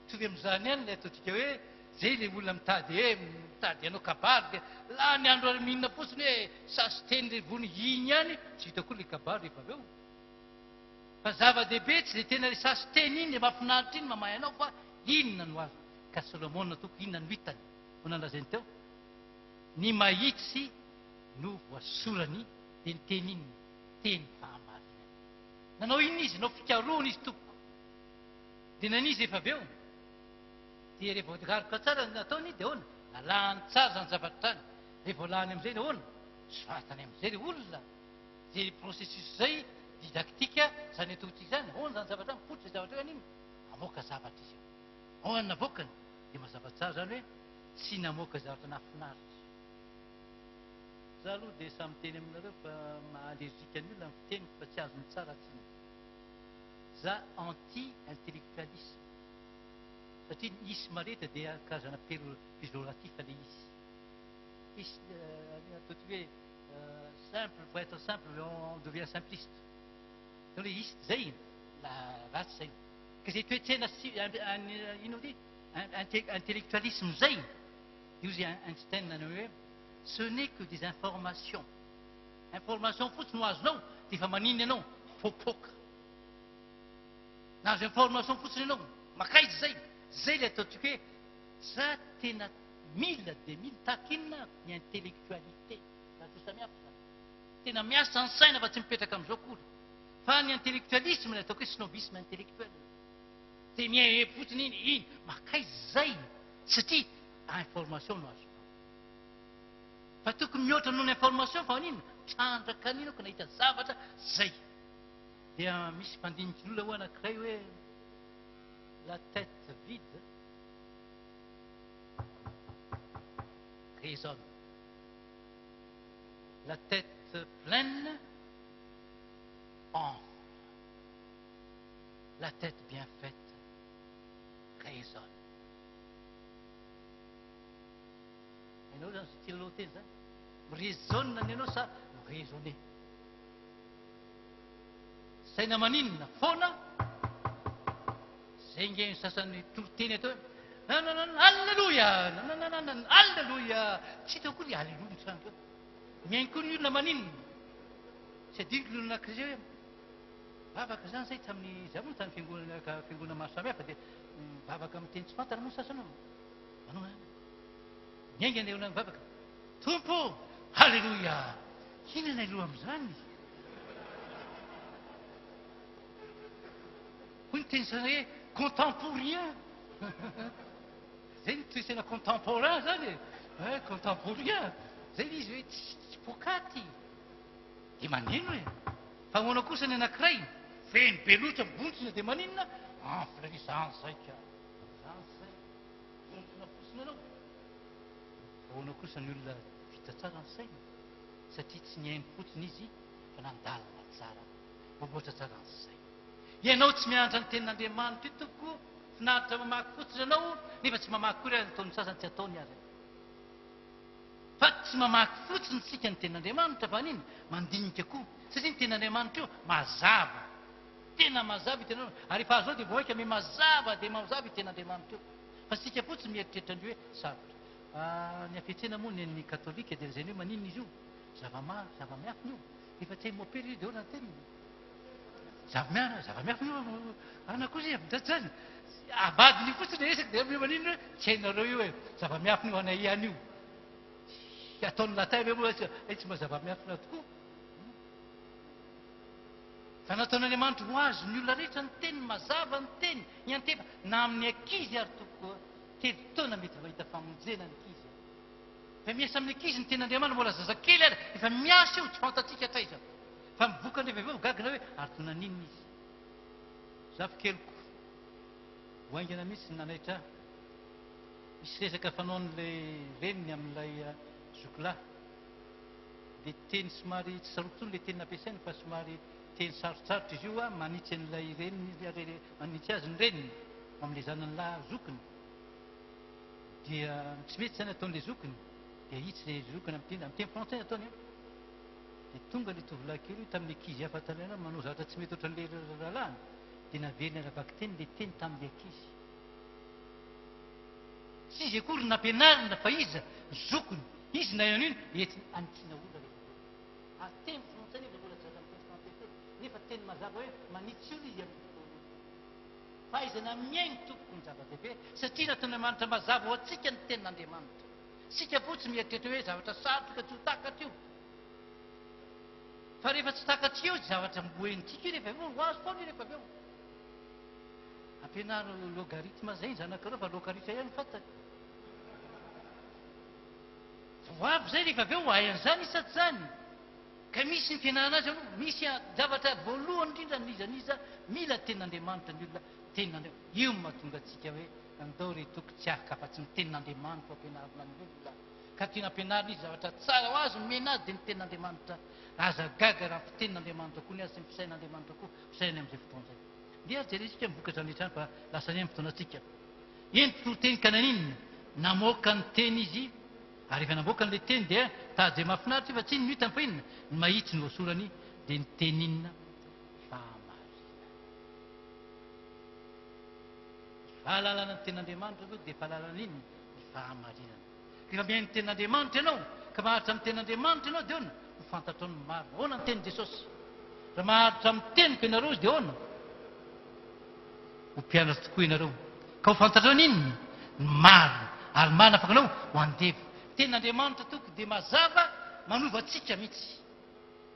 tovy amin'izany ihany le ataontsika hoe zay le olona mitady anao kabary dia la ny andro mihinana fotsiny hoe sasy teny le vony iny ihany tsy hita koa le kabary rehefa avy eo fa zava-dehibe tsy dia tena le sasy teny iny le mahafinaritra iny mamahay anao fa inona no azo ka Solomona toko inona no hitany ho nalazainy teo ny mahitsy no voasorany dia ny teny iny teny fahamarinana nanao inona izy nanao fikaroana izy tompoko dia nanizy rehefa avy eo dia rehefa voagaroka tsara nataony dia ahoana nalany tsara zany zavatra zany rehefa volany amin'izay ny ahoana soatany amin'izay le olona zay processus zay didaktika zany ataontsika zany ahoana zany zavatra mipoitra zavatra an'iny amoaka zavatra izy eo ahoana navoakany dia mazava tsara zany hoe tsy namoaka zavatra nahafinaritra za aloha dia samy teny aminareo fa mahalerjika ny olona ny fiteniko fa tsy azony tsara tsiny za anti intellectualisme satria ny isy mareta dia karazana péjoratif le isy ataontsika hoe simple pour être simple on devient simpliste donc le isy zay ratsy zay ka zay toetrena ino ty intellectualisme zay io zay Einstein nanao hoe ce n'est que des informations information fotsiny no azonao dia efa maniny ianao popoka nazo information fotsiny ianao makaizy zay le ataontsika hoe za tena mila dia mila takinina ny intellectualité raha samihafa zany tena miasa ny saina fa tsy mipetraka amin'izao kory fa ny intellectualisme le ataoko hoe snobisme intellectuel dia mihay fotsiny iny makaizy zay satria information no azo fa tokony mihoatra noho ny information fa an'ino trandraka an'ino ka nahita zavatra zay dia misy mpandiniky olona ho anankiray hoe la tête vide raisonne la tête pleine enfle la tête bien faite raisonne ianao zany sy tilalao teny zany miraisonne ny ianao sa miraisonner saina maninona foana zay nge sasany toroteny atao alleluia alleluia tsy hitako koa le alleluia trano teo miainy koa ny olona maninona tsy adiniko ny olona anakizay hoe vavaka zany zay tamin'ny za moa tany fiangonana maro samihafa dia vavaka amin'ny teny tsy fantana moa sasana manao miainga ny olona mivavaka tompo alleluia inona ny aloha amin'izany hoy ny teny sana hoe contemporain zay ny toisena contemporain zany contemporain zay izy hoe tsy pokaty dia maneno e fa hoana kosa ny anankiray feny be loatra mibontsina dia maninona enfle zany zay ka zany zay bontsina fosina anao ahoana kosa ny olona vita tsara ny saina satria tsy ny hainy fotsiny izy fa nandalina tsara mamoatra tsara ny saina ianao tsy mianatra ny tenin'Andriamanitra io toko finaritra mamaky fotsiny ianao nefa tsy mamaky koa raha nataony sasany tsy ataony azy fa tsy mamaky fotsiny sika ny tenin'Andriamanitra fa an'iny mandinika koa satria ny tenin'Andriamanitra io mazava tena mazava itenao ary efa azao dia voaika me mazava dia mazava iten'Andriamanitra io fa sika fotsiny mieritreritra ny hoe sarotra ny afetsena moa ny katolika dia zay hoe maninona izy io zava-maro zava-miafina io efa tsy hay mopery io dia hoana teny zava-miafina io anakoa zay avidratsy zany avadiny fotsiny resaky dia hoe maninona hoe tsy hainareo io hoe zava-miafina io anay ihany io ataony latin moa tsy mba zava-miafina tokoa fa nataon'Andriamanitra ho azo ny olona rehetra ny teny mazava ny teny ny antefa na amin'ny ankizy ary toko telo taona mety mahita famonjena ny ankizy fa miasa amin'ny ankizy ny ten'andriamanitra mbola zazakely ary efa miasa io tsy fantatsika traiza fa mivoaka nrefa aveo gagana hoe ary tonaninna izy zafokeloko hoaingana mihitsy nanaitra misy resaka fanaon'lay reniny amin'ilay zokilahy dia teny somary tsy sarotsony le teny nampiasainy fa somary teny sarotsarotra izy io a manitsy an'ilay reniny manitsy azy ny reniny amin'ilay zanan'la zokiny dia tsy mety zany ataon'lay zokiny dia hitsy lay zokiny amin'ny teny frantsay ataony io dia tonga le tovolahy kely io tamin'ny ankizy hafa talaina manao zavatra tsy mety ohatran'lay rahalahiny dia naveriny arabaky teny le teny tamin'ilay ankizy tsy izy akory nampianarina fa iza zokiny izy na ian'ino ety anitsiana olona rehefa ateny frantsay nefa mbola tsy aza miteny frantsay nefa teny mazava hoe manitsy io izy amin'ny fotoana fahaizana miainy tompoko ny zava-dehibe satria nataon'andriamanitra mazava ho antsika ny tenin'andriamanitra sika fotsy mieritreritra hoe zavatra sarotra ka tsy ho takatra io fa rehefa tsy takatra io zavatra mboenitsika io rehefa aveo ho azo foana rehefa aveo ampianaro logaritma zay ny zanakareo fa logaritma ihany fantany ho avy zay rehefa aveo hay an'izany isaty zany ka misy ny fianarana azy aloha misy zavatra voalohany indrindra nizaniza mila tenin'andriamanitra ny olona tenin'andriamanitra io mahatonga atsika hoe andao ry toko tsy ahaka afa-tsy ny tenin'andriamanitra ampianarina ny olona ka tiana ampianarina izy zavatra tsara ho azy mena azy dia ny tenin'andriamanitra aza gaga raha fitenin'andriamanitra koa ny azy sy ny fisain'andriamanitra koa fisainy amin'izay fotoana izay dia jerentsika mivokatra an'etrany fa lasa ny amin'ny fotoanantsika eny mpitoro-teny ka naninona namoaka ny teny izy ary efa namoaka n'ilay teny dia tady zay mahafinaritra fa tsy ny hitany fa inona ny mahitsy ny voasorany dia ny teny inona fahamarina fahalalana ny ten'andriamanitra io dia fahalalana inona ny fahamarinana rehefa mihainy ten'andriamanitra ianao ka maharitra amin'ny ten'andriamanitra ianao dia ona ho fantatrao ny marina hoana ny teny jesosy raha maharitra amin'ny teniko ianareo izy dia hoana ho mpianatra tokoa ianareo ka ho fantatrao ny inona ny marina ary marina afaka anao ho andevo ten'andriamanitra toko dia mazava manova atsika mihitsy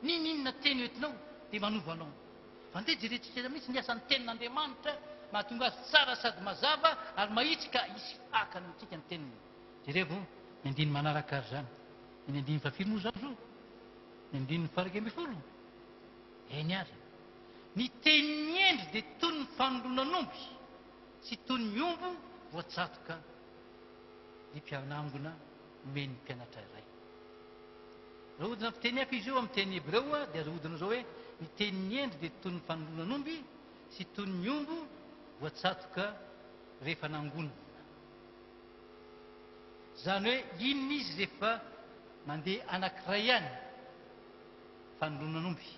ninona teny oentinao dia manova anao fa ndeha jerentsika mihitsy ny asan'ny tenin'andriamanitra mahatonga azy tsara sady mazava ary mahitsy ka isy fakana amintsika ny teniny jerevo ny andiny manaraka ary zany ny andiny fafiry moa zany zo ny andiny faraika amby folo eny ary ny teny endry dia toy ny fanolonan'omby sy toy ny ombo voatsatoka ny mpianangona meny mpianatra iray raha odina fiteny hafa izy io amin'ny teny hebreo a dia azahodina zao hoe ny teny endry dia toy ny fanolonan'omby sy toy ny ombo voatsatoka rehefa nangonina zany hoe inona izy rehefa mandeha anankiray ihany fanolonan'omby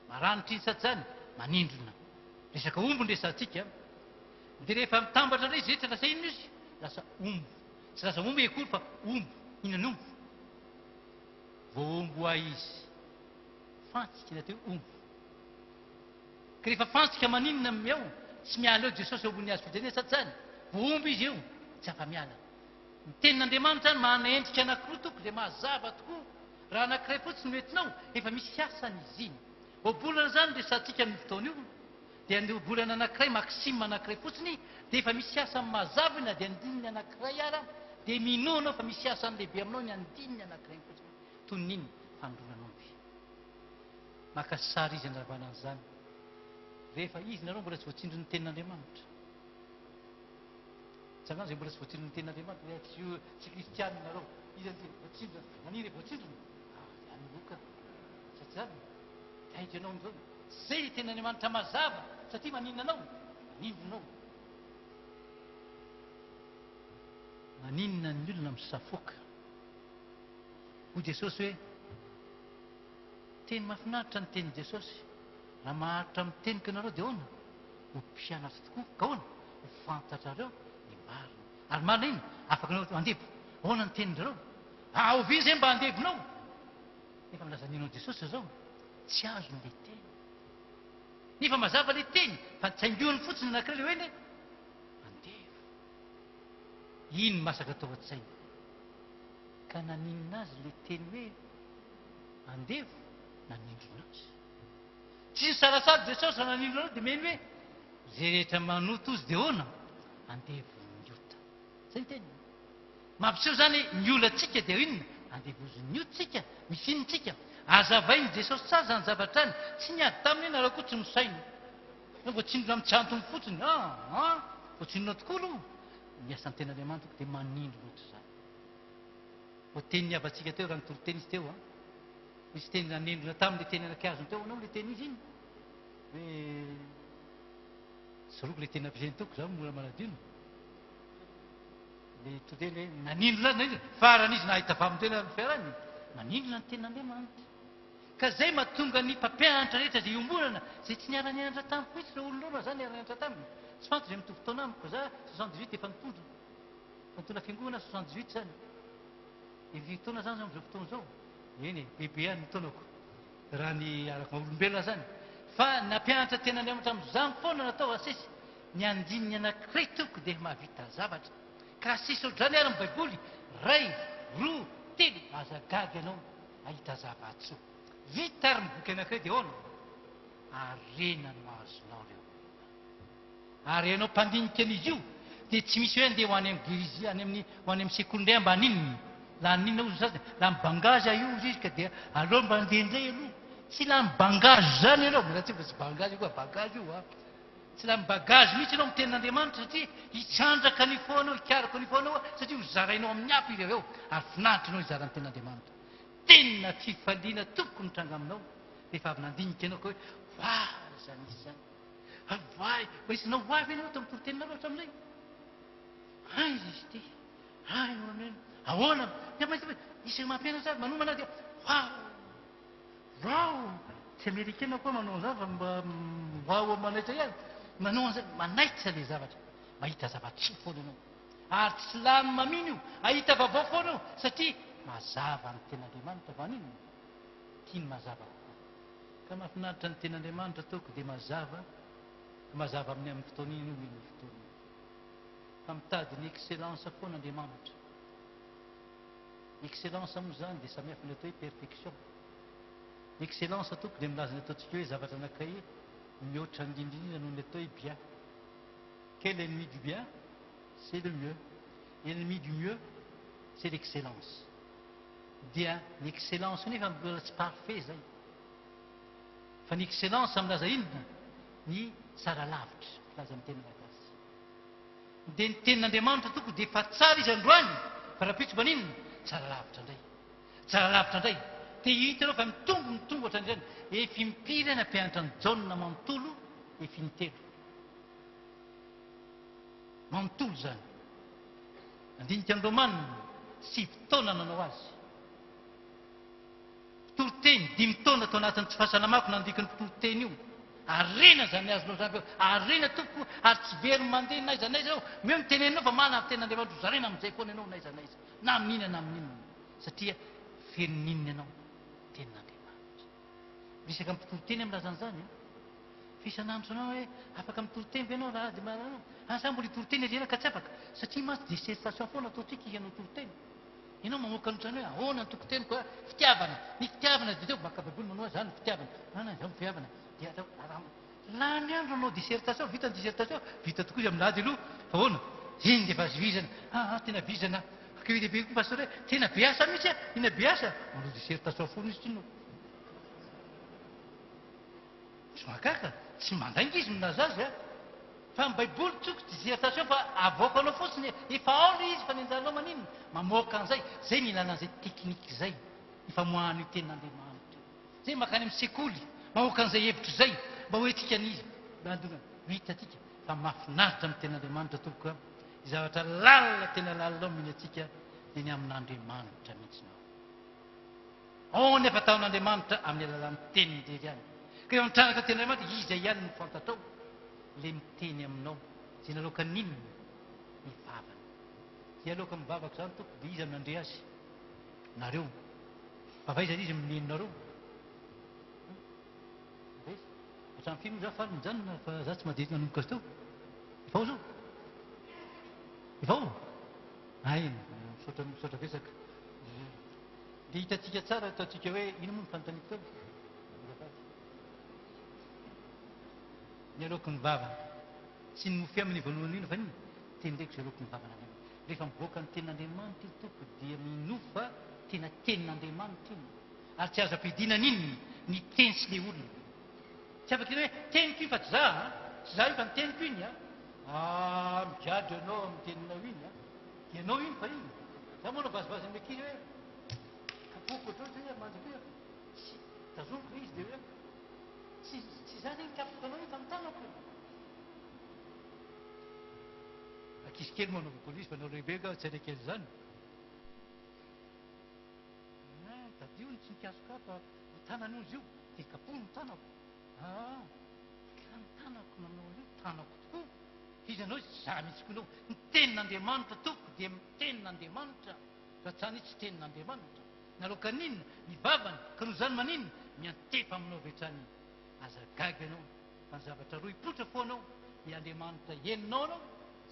maranitra iny sady zany manindrona resaka ombo nresantsika dia rehefa mitambatra indray izy rehetra lasa inona izy lasa ombo tsy lasa ombo ekory fa ombo inona ombo voaombo ahy izy fantsika na teo ombo ka rehefa fantsika maninona miao tsy miala eo jesosy ombony azy fijaliana sady zany voaombo izy io tsy afa-miala ny tenin'andriamanitra zany manana endrika anankiroa toko dia mazava tokoa raha anankiray fotsiny noentinao efa misy asany izy iny obolana zany resantsika amin'ny fotoana io dia ny obolana anankiray maksima anankiray fotsiny dia efa misy asany mazava na dia andininy anankiray ara dia minoanao fa misy asany lehibe aminao ny andininy anankiray fotsiny toy n'iny fandronan'omby makasara izy andrabana an'izany rehefa izy nareo mbola tsy voatsindro ny tenin'andriamanitra tsangano zay mbola tsy voatsindro ny tenin'andriamanitra tsy kristianina nareo izy voatsindro maniny voatsindrona anyloka satria zany aika ianao am'izao zay le tenin'andriamanitra mazava satria maninona anao manindronao maninona ny olona misafoka ho jesosy hoe teny mahafinaritra ny teny jesosy raha maharitra amin'ny teniko ianareo dia hoana ho mpianatra tokoa ka hoana ho fantatrareo ny marina ary marina iny afaka anao andevo hoana ny tenindrareo oviny zay mba andevonao nefa milazanino jesosy zao tsy azon'le teny nefa mazava le teny fa tsaingoany fotsiny anankiray le hoe ne andevo iny masaka atao an-tsaina ka naninona azy le teny hoe andevo nanindrona azy tsy sarasady jesosy raha nanindrona dia meny hoe zay rehetra manoto ozy dia hoana andevo miota zay ny teny mampiseho zany ny olantsika dia inona andevozon'ny otsika misy inytsika azavainy jesosy tsara zany zavatra any tsy niady taminy eny raha koa tsy misaina vo tsinona mitsantony fotsiny vo tsinona tokoa aloha miasan'ny ten'andriamanitra dia manindro loatra zany vo teny niavantsika teo raha nitoroteny izy teo misy teny nanendrona tamin'le teny anakazony teo anao le teny izy iny hoe soroko le teny ampisainy toko za mora maladino le toteny hoe nanindrona azy faran'izy nahita vamintena fiarany manindrona ny ten'andriamanitra ka zay mahatonga ny mpampianatra rehetra zay iombonana zay tsy niara-nianatra taminy foitsy re olon'olona zany niara-nianatra taminy tsy fanto zay mitovy taona amiko za 78 efa nitondra fiangonana 78 zany evy taona zany zao am'izao fotoana zao eny bebe any ny taonako raha ny araka maolombelona zany fa nampianatra ten'andriamanitra am'izany foana natao asesy ny andininy anankiray toko dia mahavita zavatra ka asesy ohatrany ary ny baiboly ray roa telo azagaga ianao ahita zavatsoa vita ary miboky anankiray dia hoana arena no azonao reo ary ianao mpandinika an'izy io dia tsy misy hoe andeha ho any amin'ny gerizy any amin'ny ho any amin'ny sekondaire mbanininy la ninona ozy sasy la mibangazy io izy izy ka dia aleo mba andeha indray aloha tsy la mibangazy zany ianao mila tsy fa tsy bangazy io koa bangazy io tsy la mibagazy mihitsy ianao amin'ny tenin'andriamanitra satria hitsandraka ny foanao hikarako ny foanao satria hozarainao amin'ny apy izy aveo ary finaritrinao hizaran'ny tenin'andriamanitra tena fifaliana tokony tranga aminao rehefa avy nandinika ianao ka hoe va zany izy zany avay mba isinao avy ianao to mitorotena loatra amin'izay ay izy ty ay noramena ahoana isy mampianatra azy manomana dia vao tsy amerikana koa manao an'izany fa mba vao manaitra ihany manao an'izay manaitra le zavatra mahita zavatra foana ianao ary tsy lany mamino io ahita vavao foana io satria mazava ny ten'andriamanitra vanino tiany mazava ka mahafinaritra ny ten'andriamanitra toko dia mazava amin'ny amin'ny fotoan'iny io mino fotoana fa mitady ny excellence foana andriamanitra excellence moa zany dia samihafa ny atao hoe perfection excellence toko dia milaza ny ataontsika hoe zavatra anankiray mihoatra indrindrindrina noho ny atao hoe bien quel ennemi du bien c'est le mieux ennemi du mieux c'est l'excellence dia ny excellence nefa mbola tsy parfait zay fa ny excellence milaza inona ny tsara lavitra filaza ny tena malagasy dia ny tenin'andriamanitra toko dia efa tsara izy androany fa raha pitso maninona tsara lavitra indray tsara lavitra indray dia hitanao fa mitombo ohatran'izany efi mimpiry any ampianatra ny jaona manontolo efi nitelo manontolo zany andinika ny romanina 7 taona nanao azy toroteny 5 taona tao anatin'ny tsy fahasalamako nandika ny toroteny io arena zany azonao zany arena toko ary tsy very mandeha naiza naiza ao meo miteneninao fa mana ny ten'andriamanitra zarena amin'izay foana ianao naiza naiza na amin'inona na amin'inona satria fenin'inona ianao ten'andriamanitra misaka mitoroteny amilazan'izany fa isan'andro sanao hoe afaka mitoroteny ve ianao raha ady maranao asa mbola hitoroteny alena ka tsy afaka satria masy dissertation foana ataontsika ianao toroteny ianao mamoaka notrany hoe ahoana ny tokoteniko fitiavana ny fitiavana dia teo baka baiboly manao zany fitiavana zao fitiavana dia atao lany andro anao dissertation vita ny dissertation vita tokoa izy amin'ady aloha fa ahoana iny dia efa vizana tena vizana ka io lehibe koa pastor hoe tena be asa mihitsy ina be asa manao dissertation foana izy tsinao sy makaka tsy mandainga izy milaza azy fa ny baiboly tsoko dissertation fa avoaka anao fotsiny efa ao le izy fa ny anjaranao maninona mamoaka an'izay zay ny ilalan'izay teknika zay ifamoahana io tenin'andriamanitra zay makany amin'ny sekoly mamoaka an'izay hevitra zay mba hoe tsika n'izy hitatsika fa mahafinaritra amin'ny ten'andriamanitra tokoa zavatra lalina tena lalinao miny atsika dia ny amin'andriamanitra mihitsinao ao nefa taon'andriamanitra amin'ny alalan'ny teniny rery any ka eo mitranaka ten'andriamanitra izay ihany no fantatrao le miteny aminao zay naloka ninona mivavana zay aloka mivavaka zany toko dia izy amin'andre azy nareo favaizany izy mineninareo hatrany fino za faly mijanona fa za tsy madety nanomboka azy teo efa ao zao efa ao ay misaotra vesaka dia hitatsika tsara ataontsika hoe ino moa ny fanontaniako teo ny aloka ny vavana tsy ny mofy aminy voalohany ino fa nina teny ndraiky zay aloka ny vavana any rehefa mivoaka ny ten'Andriamanitra io toko dia minofa tena tenin'Andriamanitra iny ary tsy azo ampidinana inony ny teny sy le olona tsy afaka hoe teniko iny fa tsy za io fa ny teniko iny migadro ianao amin'ny teninao iny dia ianao iny fa iny za moa navazivazy amin'ny ankizy hoe kapoko ohatrao hoe manjaka hoe tsy tazomiko le izy dia hoe tsy za zany kapoka anao iny fa ny tanako ankizy kely moa anaovako an'izy fa nao lehibe ka tsy arekely zany dadio ny tsy nikasokapa ny tanany izy io dia kapohy ny tanako ka ny tanako nanao io tanako tokoa izy anao za mihitsy koa nao ny tenin'Andriamanitra toko dia tenin'Andriamanitra raha tsy hany tsy tenin'Andriamanitra naroka ninona mivavany ka noho izany maninona miantefa aminao vetrany azagaga ianao fa ny zavatra roa hipotra foanao ny Andriamanitra heninao anao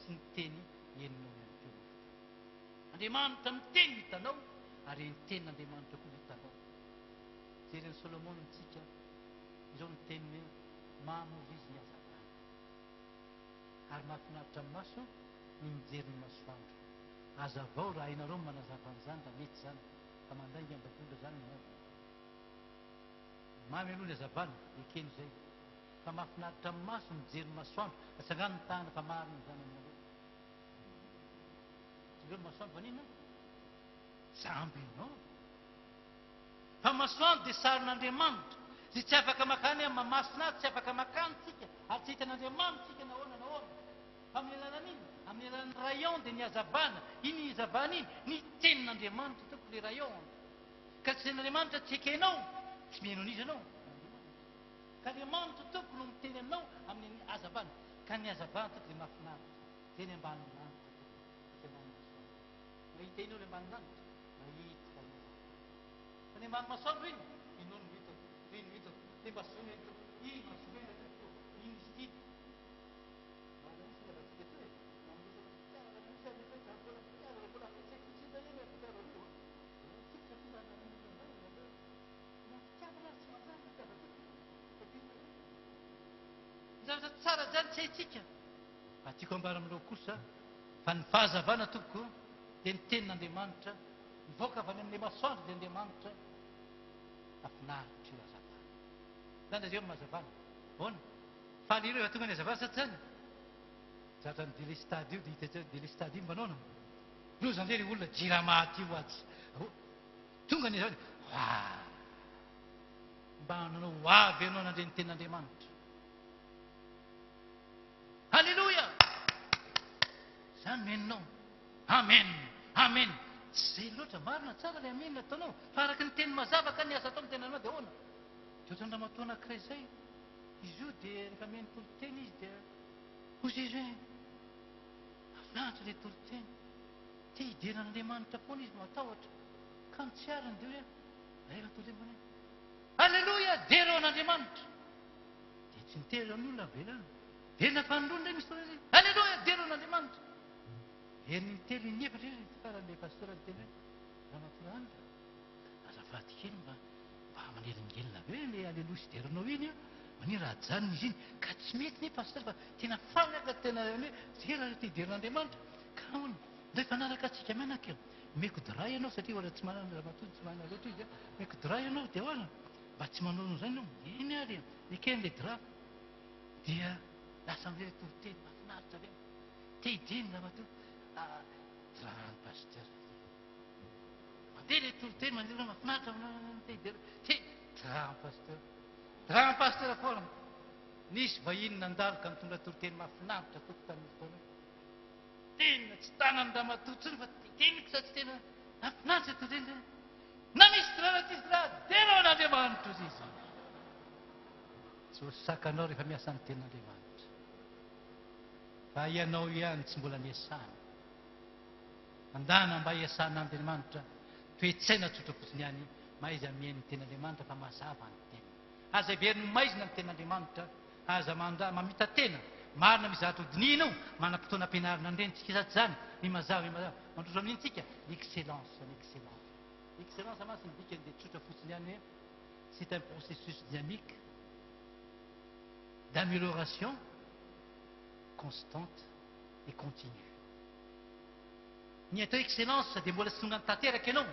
sy ny teny heninao ihany koa Andriamanitra miteny hitanao ary ny tenin'Andriamanitra koa hitanao jereny Solomona ntsika izao ny teniny hoe mamovizy ny azavana ary mahafinaritra amin'ny maso ny mijery ny masoandro azavao raha ianareo manazava an'izany raha mety zany fa mandainga am-babola zany mamy aloha ny azavana ekeny izay fa mahafinaritra amin'ny maso mijery ny masoandro atsangano ny tahana fa marina zany aminareo ireo ny masoandro vanina zamby ianao fa masoandro dia sarin'Andriamanitra zay tsy afaka makany amin'ny mamasina azy tsy afaka makany tsika ary tsy hitan'Andriamanitra tsika nahoana fa amin'ny alalan'iny amin'ny alalan'ny rayon dia ny hazavana iny ny hazavana iny ny tenin'Andriamanitra toko le rayon ka tsy tenin'Andriamanitra tsy ekenao tsy miheno an'izy ianao ka Andriamanitra toko no miteny aminao amin'ny hazavana ka ny hazavana toko dia mahafinaritra zay ny ambanin'ny lanitra toko mahita inao le ambanin'ny lanitra mahita fa ny ambany masoandro iny inao no hitako ino hitako le masona hitako iny masomena hitako iny izy ity zavatra tsara zany tsy haitsika fa tiako ambara aminao kosa fa ny fahazavana toko dia ny tenin'Andriamanitra mivoaka avy any amin'ilay masoandro dia Andriamanitra afinaritra io hazavana zany zay mahazavana hoana faly ireo efa tonga ny hazavana sa tsy zany zatra ny delestady io dia hita delestady io mbanao io zany hoe le olona jiramaty io atsy tonga ny hazavana mba nanao avy ianao nandre ny tenin'Andriamanitra halleloia zany meninao amen amen zay loatra marina tsara le amenina ataonao fa araka ny teny mazava ka ny asa atao mitenanao dia hoana dia ohatrany ramatoa anankiray zay izy io dia rehefa meny toloteny izy dia hozy izy hoe afinaritra le toloteny te hideran'Andriamanitra foana izy no atahotra ka ny tsy ariny dia hoe rehefa toloteny hoe halleloia dereo an'Andriamanitra dia tsy nitery amin'ny olona velana velona fanoloana misy tona zay halleloia dereo an'Andriamanitra heriny telo ny efatra izy faran'ilay pastora ny teny hoe ramatoa andra azafady kely mba manelingelina be le halleloia sy deranao iny manio raha janona izy iny ka tsy mety ne pastora fa tena fanaka tena hoe zera te hideran'Andriamanitra ka hoana ndray fanaraka atsika mianaka meko diray ianao satria ohatra tsy manana ramatoa tsy manana loatra izy meko diray ianao dia hoana mba tsy manao zany ianao eny ary ekeny le dira dia lasa amin'ilay toloteny mahafinaritra be te hideny ramatoa dirany pasteur mandeha le toloteny mandeha mahafinaritra te hideny te dirany pasteur dirany pasteur foana nisy vahiny nandalo ka mitondra toloteny mahafinaritra toko tamin'ny fotoana tena tsy tanany ramatoa tsony fa teniko sa tsy tena mahafinaritra toloteny na misy dirana tsy isy dira dereo an'Andriamanitra ozy izy tsy ho sakanao rehefa miasa ny tenin'Andriamanitra fa ianao ihany tsy mbola niasana mandana mba hiasana Andriamanitra toetsaina tsotra fotsiny ihany maiza mihaino ny tenin'Andriamanitra fa mazava ny tena aza veriny maizina ny tenin'Andriamanitra aza mamita tena marina misy zavatra hodininao manam-potoana ampianarina andrenitsika sa tsy zany ny mazava mandroso amin'intsika l'excellence l'excellence l'excellence masy ny dikany dia tsotra fotsiny ihany hoe c'est un processus dynamique d'amélioration constante et continue ny atao excellence dia mbola tsy tonga ny tanteraka ianao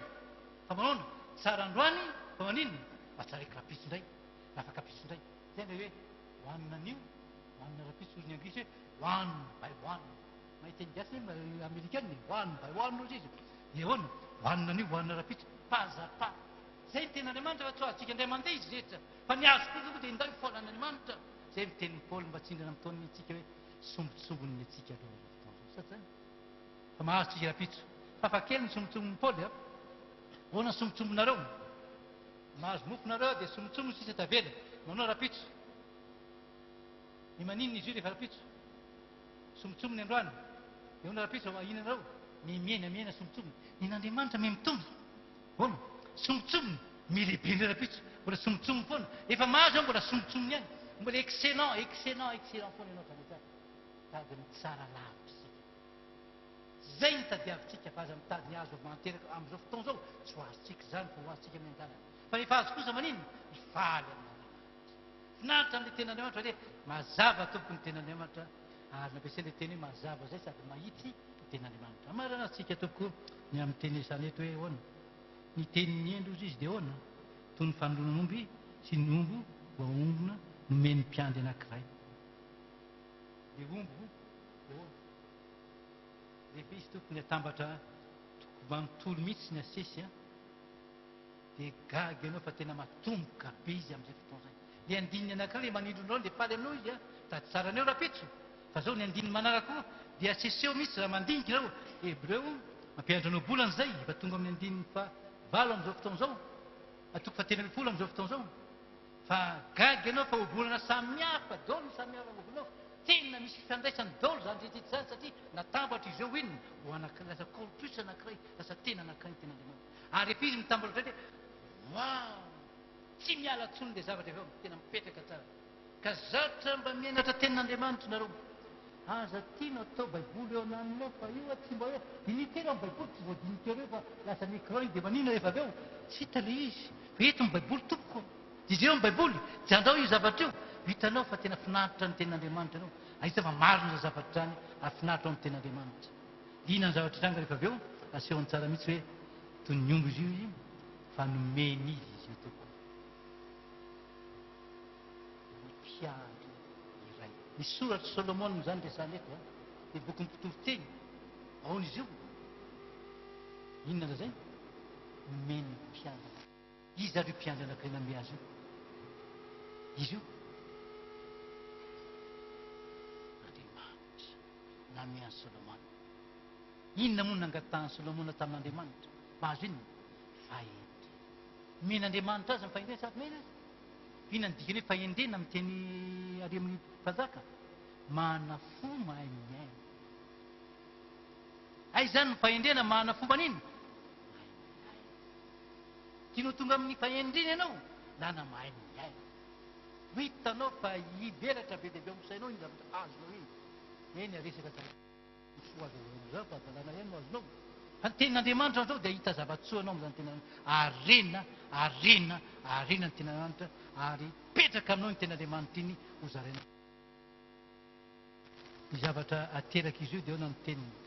fa manao tsara androany fa maninona atsaraky rapitso indray lafaka rapitso indray zay le hoe hoanina anio hoanina rapitso ozy ny anglisy hoe one by one mahiteny gasy amerikaniny one by one ozy izy dia hoana hoanina anio hoanina rapitso pazapa zay ny ten'andriamanitra fa tsy hoazitsika indray mandeha izy rehetra fa ny azo kosa dia indao ifolan'andriamanitra zay mitenin'ny paoly mba tsindrana mitaoniny atsika hoe sombotsombony atsika aloha sady zany fa mahazo tsika rapitso fafa kely ny sombotsombon'ny paoly hoana ny sombotsombonareo mahazo mofonareo dia sombotsombony sisa tavela manao rapitso ny maninona izy io rehefa rapitso sombotsombony androany dia hoana rapitso inanareo miena sombotsombony nen'andriamanitra me mitombo hoana sombotsombony milehibe ny rapitso mbola sombotsombony foana efa mahazo ao mbola sombotsombony ihany mbola excellent foana ianao tanetsara tady ny tsara lavitra sika zay ny tadiavitsika fa aza mitady ny azo manteraka amin'izao fotoana zao tsy ho azontsika zany fa ho azontsika miangalana fa rehefa azo kosa maninona mifaly amin'andriamanitra finaritra amin'le ten'andriamanitra hoe mazava tompoko ny ten'andriamanitra ary nampiasain'le teny hoe mazava zay sady mahitsy ny ten'andriamanitra marana atsika tompoko ny amin'ny teny esany eto hoe hoana ny tenin'ny endro izy dia hoana toy ny fanolonan'omby sy ny ombo voaombona nomeny mpiandy anankiray le ombo dia hoana lehibe izy tokony atambatra manontolo mihitsy ny asesy dia gaga ianao fa tena matomboka be izy amin'izay fotoana zay le andininy anankiray le manindronao dia faly aminao izy tady tsaraneo rapitso fa zao ny andininy manaraka dia aseseo mihitsy raha mandinika ireo hebreo mampiandranao bolana zay fa tonga amin'ny andininy fa valo amin'izao fotoana zao atoko fa tena folo amin'izao fotoana zao fa gaga ianao fa hobolana samihafa daolo ny samihafa hobolonao tena misy fifandraisany daolo zany rehetrety zany satria natambatra izy eo inona ho lasa corpus anankiray lasa tena anankiray ny ten'andriamanitra ary rehefa izy mitambatra indray dia wow tsy miala tsony le zavatra aveo tena mipetraka tsara ka zatra mba mianatra ten'andriamanitra nareo aza tiano atao baiboly eo ananinao fa io tsy mba hoe dinitero amin'ny baiboly tsy voadinitero eo fa lasa micro iny dia manina rehefa aveo tsy hita le izy fa eto ny baiboly tompoko izy eo amin'ny baiboly tsy andao io zavatra io hitanao fa tena finaritra ny ten'andriamanitra anao ahita fa marina zavatra zany ary finaritra ao amin'ny ten'andriamanitra lina ny zavatra tranga rehefa aveo asehony tsara mihitsy hoe toy ny ombo izy io izy fa nomeny izy io tompoko mpiandry iray ny soratra solomona zany resany eto dia boky mipitovy teny aona izy io inona na zay nomeny mpiandry izy ary io mpiandry anankiray name azy io izy io andriamanitra name any solomona inona moa nangatahany solomona tamin'andriamanitra mahazo inona fahendrena men'andriamanitra azy ny fahendrena sady mena azy inona ny dikany hoe fahendrena amin'ny teny ary amin'ny mpanjaka manafo mahay miaina ay zany ny fahendrena manafo manina tianao tonga amin'ny fahendrena ianao lana mahay miaina ho hitanao fa hivelatra be dehibeamisainao iny zavatra azonao iny eny aresaka soazao fa adalana ihany no azonao fa ny ten'andriamanitra zao dia hita zavatsoanao am'zany tena arena ny ten'andriamanitra ary petraka aminao ny ten'andriamanitra iny ho zaraina ny zavatra ateraka izy io dia hoana ny teniny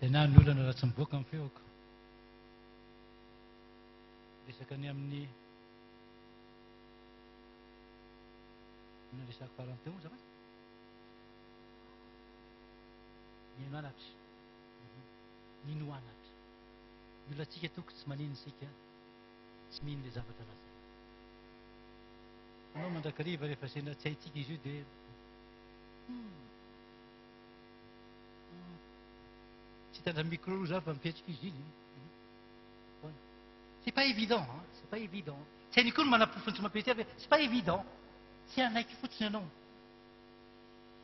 izay na ny olana raha tsy mivoaka amin'ny feoko resaka ny amin'ny resaka faranteo zava nino anatra nino anatra ny olona atsika toko tsy maninosika tsy mino le zavatra lazay anao mandrakariva rehefa sena tsy haitsika izy io dia tsy hitandra micro roa za fa mipetrika izy iny c'est pas évident c'est pas évident tsy hainy koa no manapofony tsy mampety avy c'est pas évident tsy anaiky fotsiny ianao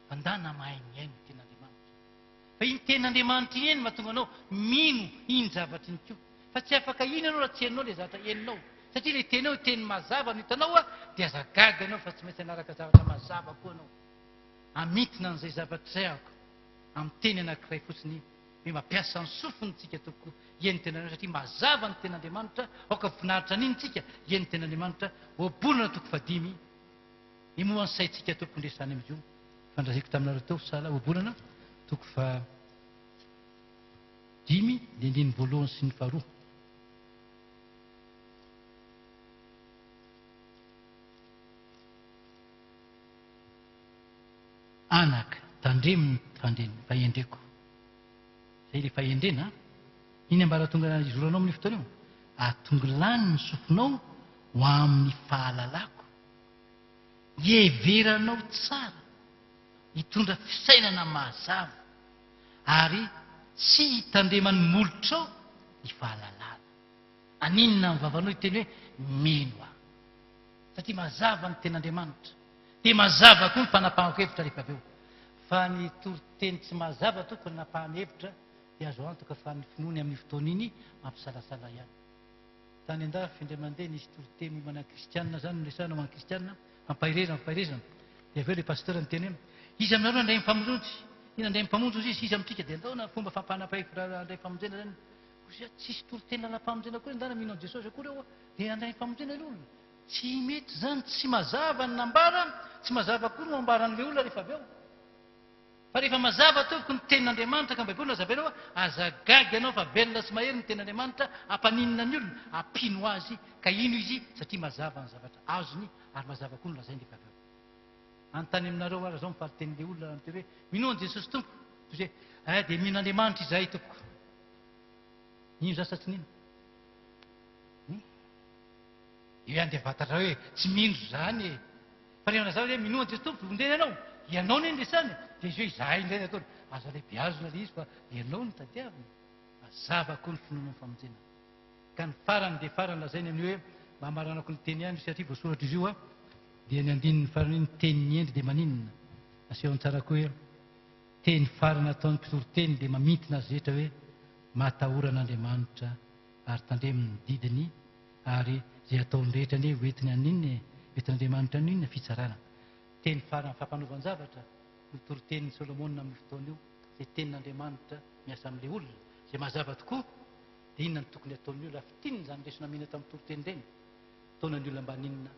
mandana mahay miaino ten'andriamanitra fa iny ten'andriamanitra iny eny mahatonga anao mino iny zavatra iny koa fa tsy afaka ino ianao raha tsy henonao le zavatra heninao satria le tenao teny mazava no hitanao dia azagaga anao fa tsy maintsy anaraka zavatra mazava koa anao amitina an'izay zavatra zay ako amin'ny teny anankiray fotsiny hoe mampiasa ny sofonitsika toko eny tenandriamanitra satria mazava ny ten'andriamanitra aoka finaritra n'iny tsika eny ten'andriamanitra oabolana toko fadimy imoany saitsika tompondresany am'izio fandrazeko taminareo teo sala oabolana toko fa dimy dia indriny voalohany sy ny faharoa anaka tandremony fahendreko zay le fahendrena iny ambaratonga izoranao amin'ny fotoana io atongolany ny sofinao ho amin'ny fahalalako hieveranao tsara hitondra fisainana mazava ary tsy hitandremany molotrao ny fahalalana aninona ny vavanao hiteny hoe mino aho satria mazava ny ten'andriamanitra dia mazava koa ny fanapahako hevitra rehefa avy eo fa ny toriteny tsy mazava toko ny napahany hevitra dia azo antoka fa ny finoany amin'ny fotoana iny mampisalasala ihany tany andafy indray mandeha nisy toriteny mombana kristianina zany noresana ho an'ny kristianina mampahirezana dia avy eo le pasteur ny teny hoe izy aminareo andray mifamonjy iny andray mifamonjy izy amintsika dia andao fomba fampanapahevitra andray famonjena zany kosa tsisy toriteny lala-pamonjena koa ndana mino an jesosy akory eo dia andray mifamonjena ile olona tsy mety zany tsy mazava ny nambara tsy mazava koa no ambaran'le olona rehefa avy eo fa rehefa mazava toko ny tenin'andriamanitra ka baiboly lazabenao azagagy anao fa velona sy mahery ny tenin'andriamanitra ampaninina ny olona ampino azy ka ino izy satria mazava ny zavatra azony ary mazava koa no lazainy rehefa avy eo anontany aminareo ara zao mifalytenin'le olona mitery hoe mino an jesosy tompo toy hoe dia mino andriamanitra izahay tompoko ino za satsy nino io any dia fantatra hoe tsy mino zany fa rehefa nazava hoe mino an jesosy tompo londena ianao ianao ny resany dia izy hoe izahay indray ny ataony aza lehibe azona le izy fa ianao ny tadiaviny mazava koa ny finoana ny famonjena ka ny farany dia farany lazainy amin'ny hoe mahamaranako ny teny ihany satria voasoratra izy io dia ny andinin'ny farany ny teny ny endry dia maninona aseho an-tsara koa hoe teny farana ataon'ny mpitoriteny dia mamintina azy rehetra hoe mahatahoran'andriamanitra ary tandreminy didiny ary zay ataony rehetra ny hoentiny aninny entin'andriamanitra aninona fitsarana teny farany fampanovan'ny zavatra nitoriteny solomona amin'ny fotoana io zay tenin'andriamanitra miasa amin'le olona zay mazava tokoa dia inona ny tokony ataon'ny olona fitininy zany lesona mihina tamin'ny toriteny ireny taona ny olona mba ninona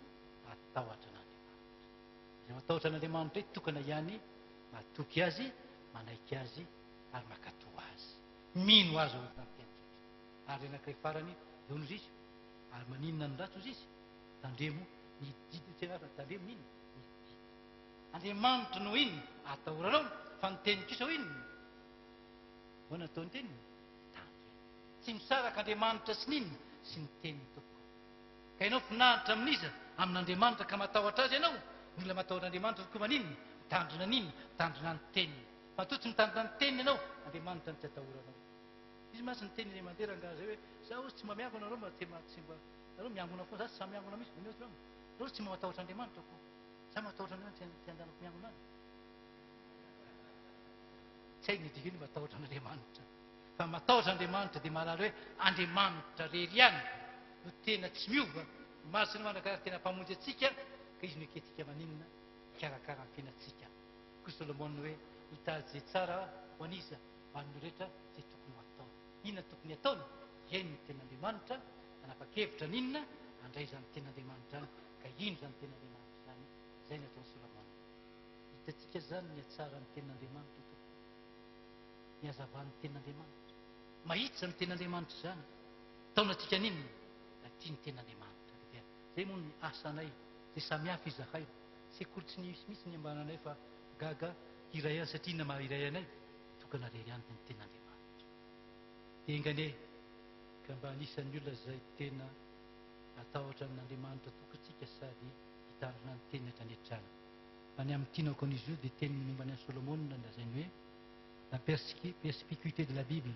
matahotra n'andriamanitra zay matahotra n'andriamanitra hoe tokana ihany matoky azy manaiky azy ary makatoh azy mino azy oanatentitra ary anankiray farany eo nozy izy ary maninona ny ratso izy izy tandremo tandremo iny andriamanitra no iny atahoranao fa ny teny kosa ho inona hoana ataony teniny tandremo tsy misaraka andriamanitra sy ninona sy ny teniny toko ka ianao finaritra amin'iza amin'andriamanitra ka matahotra azy ianao ny olona matahotr'andriamanitra tokoa maninona mitandrina n'inona mitandrina ny teniny fa totsy mitandrina ny teniny ianao andriamanitra ny tsy atahoranao izy masy ny teniny mandeha rangaha zay hoe za ozy tsy mamiangona nareo mba nareo miangona foa za tsy samy miangona misy vany oatra nareo tsy matahotra andriamanitra koa za matahotra andriamanitra tsy andanako miangona any tsy hainy dika iny matahotra an'andriamanitra fa matahotra andriamanitra dia mahalala hoe andriamanitra rery ihany no tena tsy miova masiny manakaraha tena mpamonjy atsika ka izy noeketika maninona karakara ny fiainatsika koa solomona hoe hitady zay tsara ho aniza ho an'ny rehetra zay tokony ho ataony inona tokony ataony iaino ny ten'andriamanitra manapa-kevitra n'inona andray zany ten'andriamanitra any ka ino zany ten'andriamanitra zany zay ny ataony solomona hitatsika zany ny atsara ny ten'andriamanitra to ny hazavan'ny ten'andriamanitra mahitsy ny ten'andriamanitra izany taonantsika ninona na tia ny ten'andriamanitra dia zay moa ny asanay zay samihafa izahay sy akory tsy mihitsy ny ambananay fa gaga iray any satria na maha iray anay tokana rery any ny ten'andriamanitra dia engane ka mba anisan'ny olona izay tena atahotra amin'andriamanitra tokontsika sady hitarina ny teny hatranetrana fa ny amin'ny tianako an'izy io dia teny momba ny an'i Solomona zany hoe la perspicuité de la Bible,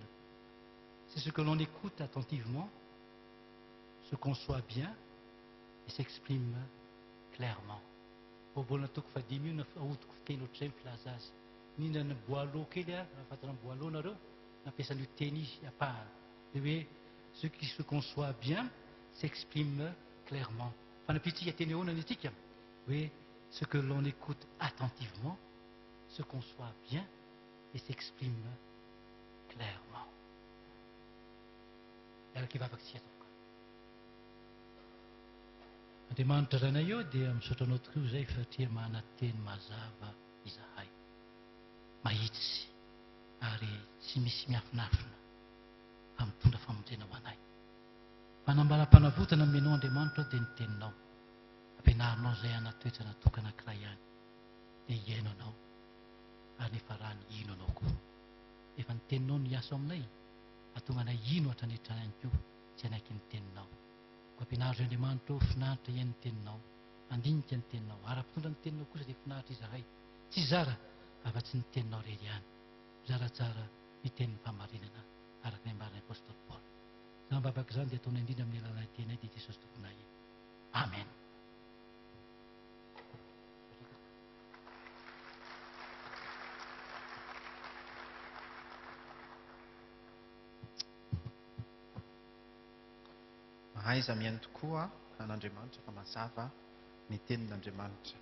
c'est ce que l'on écoute attentivement, se conçoit bien et s'exprime clairement. Bobolina toko fadimy io nahodiko fiteny ohatr'izay mifilaza azy. Nina ny boileau kely rahafatana boileau nareo nampiasan'io teny izy apahana. Dia hoe ce qui se conçoit bien s'exprime clairement. Fanampitsika teny ahoana ny itsika hoe ce que l'on écoute attentivement se conçoit bien et s'exprime clairement. Araka ivavakantsika tokoa. Andriamanitra ranay io dia misaotra anao tokoa izay satria manana teny mazava izahay. Mahitsy ary tsy misy miafinafina fa mitondra famonjena ho anay. Fanambaram-panavotana menao Andriamanitra dia ny teninao. Ampianarinao izay anatoetra natoka anankiray ihany. Dia hiaino anao ary nefa raha ny ino anao koa. Efa ny teninao no hiasa aminay, ahatonga anay ino hatranetrana ihany koa tsy anaiky ny teninao. Ko ampianaritra Andriamanitra finaritra ihany ny teninao, andinika ny teninao, ara-pitondra ny teninao kosa dia finaritra izahay. Tsy zara afa-tsy ny teninao rery ihany. Zaratsara ny tenin'ny famarinana araka ny ambaran'ny apôstôly Paoly. Izany babaka izany dia ataonay indrindra amin'ny alalany tenay dia Jesosy tomponay. Amen. Mahaiza mihaino tokoa an'Andriamanitra fa mazava ny tenin'Andriamanitra.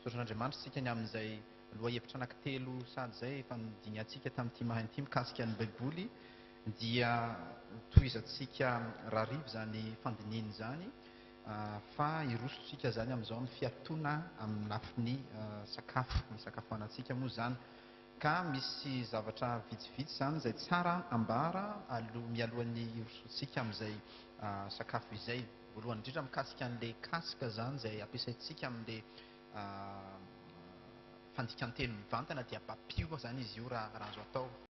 Sotran'Andriamanitra sika ny amin'izay lohahevitra anankitelo sady izay efa nidiniantsika tamin'ity mahainy ity mikasika ny Baiboly dia tohizantsika rariva izany fandininy izany fa irosontsika izany amin'izao ny fiatoana amin'ny lafiny sakafo, ny sakafo-anantsika moa izany. Ka misy zavatra vitsivitsy izany izay tsara ambara mialohan'ny irosontsika amin'izay sakafo izay. Voalohany indrindra mikasika an'ilay kasika izany izay ampiasaintsika amin'ilay fandikanteny mivantana dia papio izany izy io raha azo atao.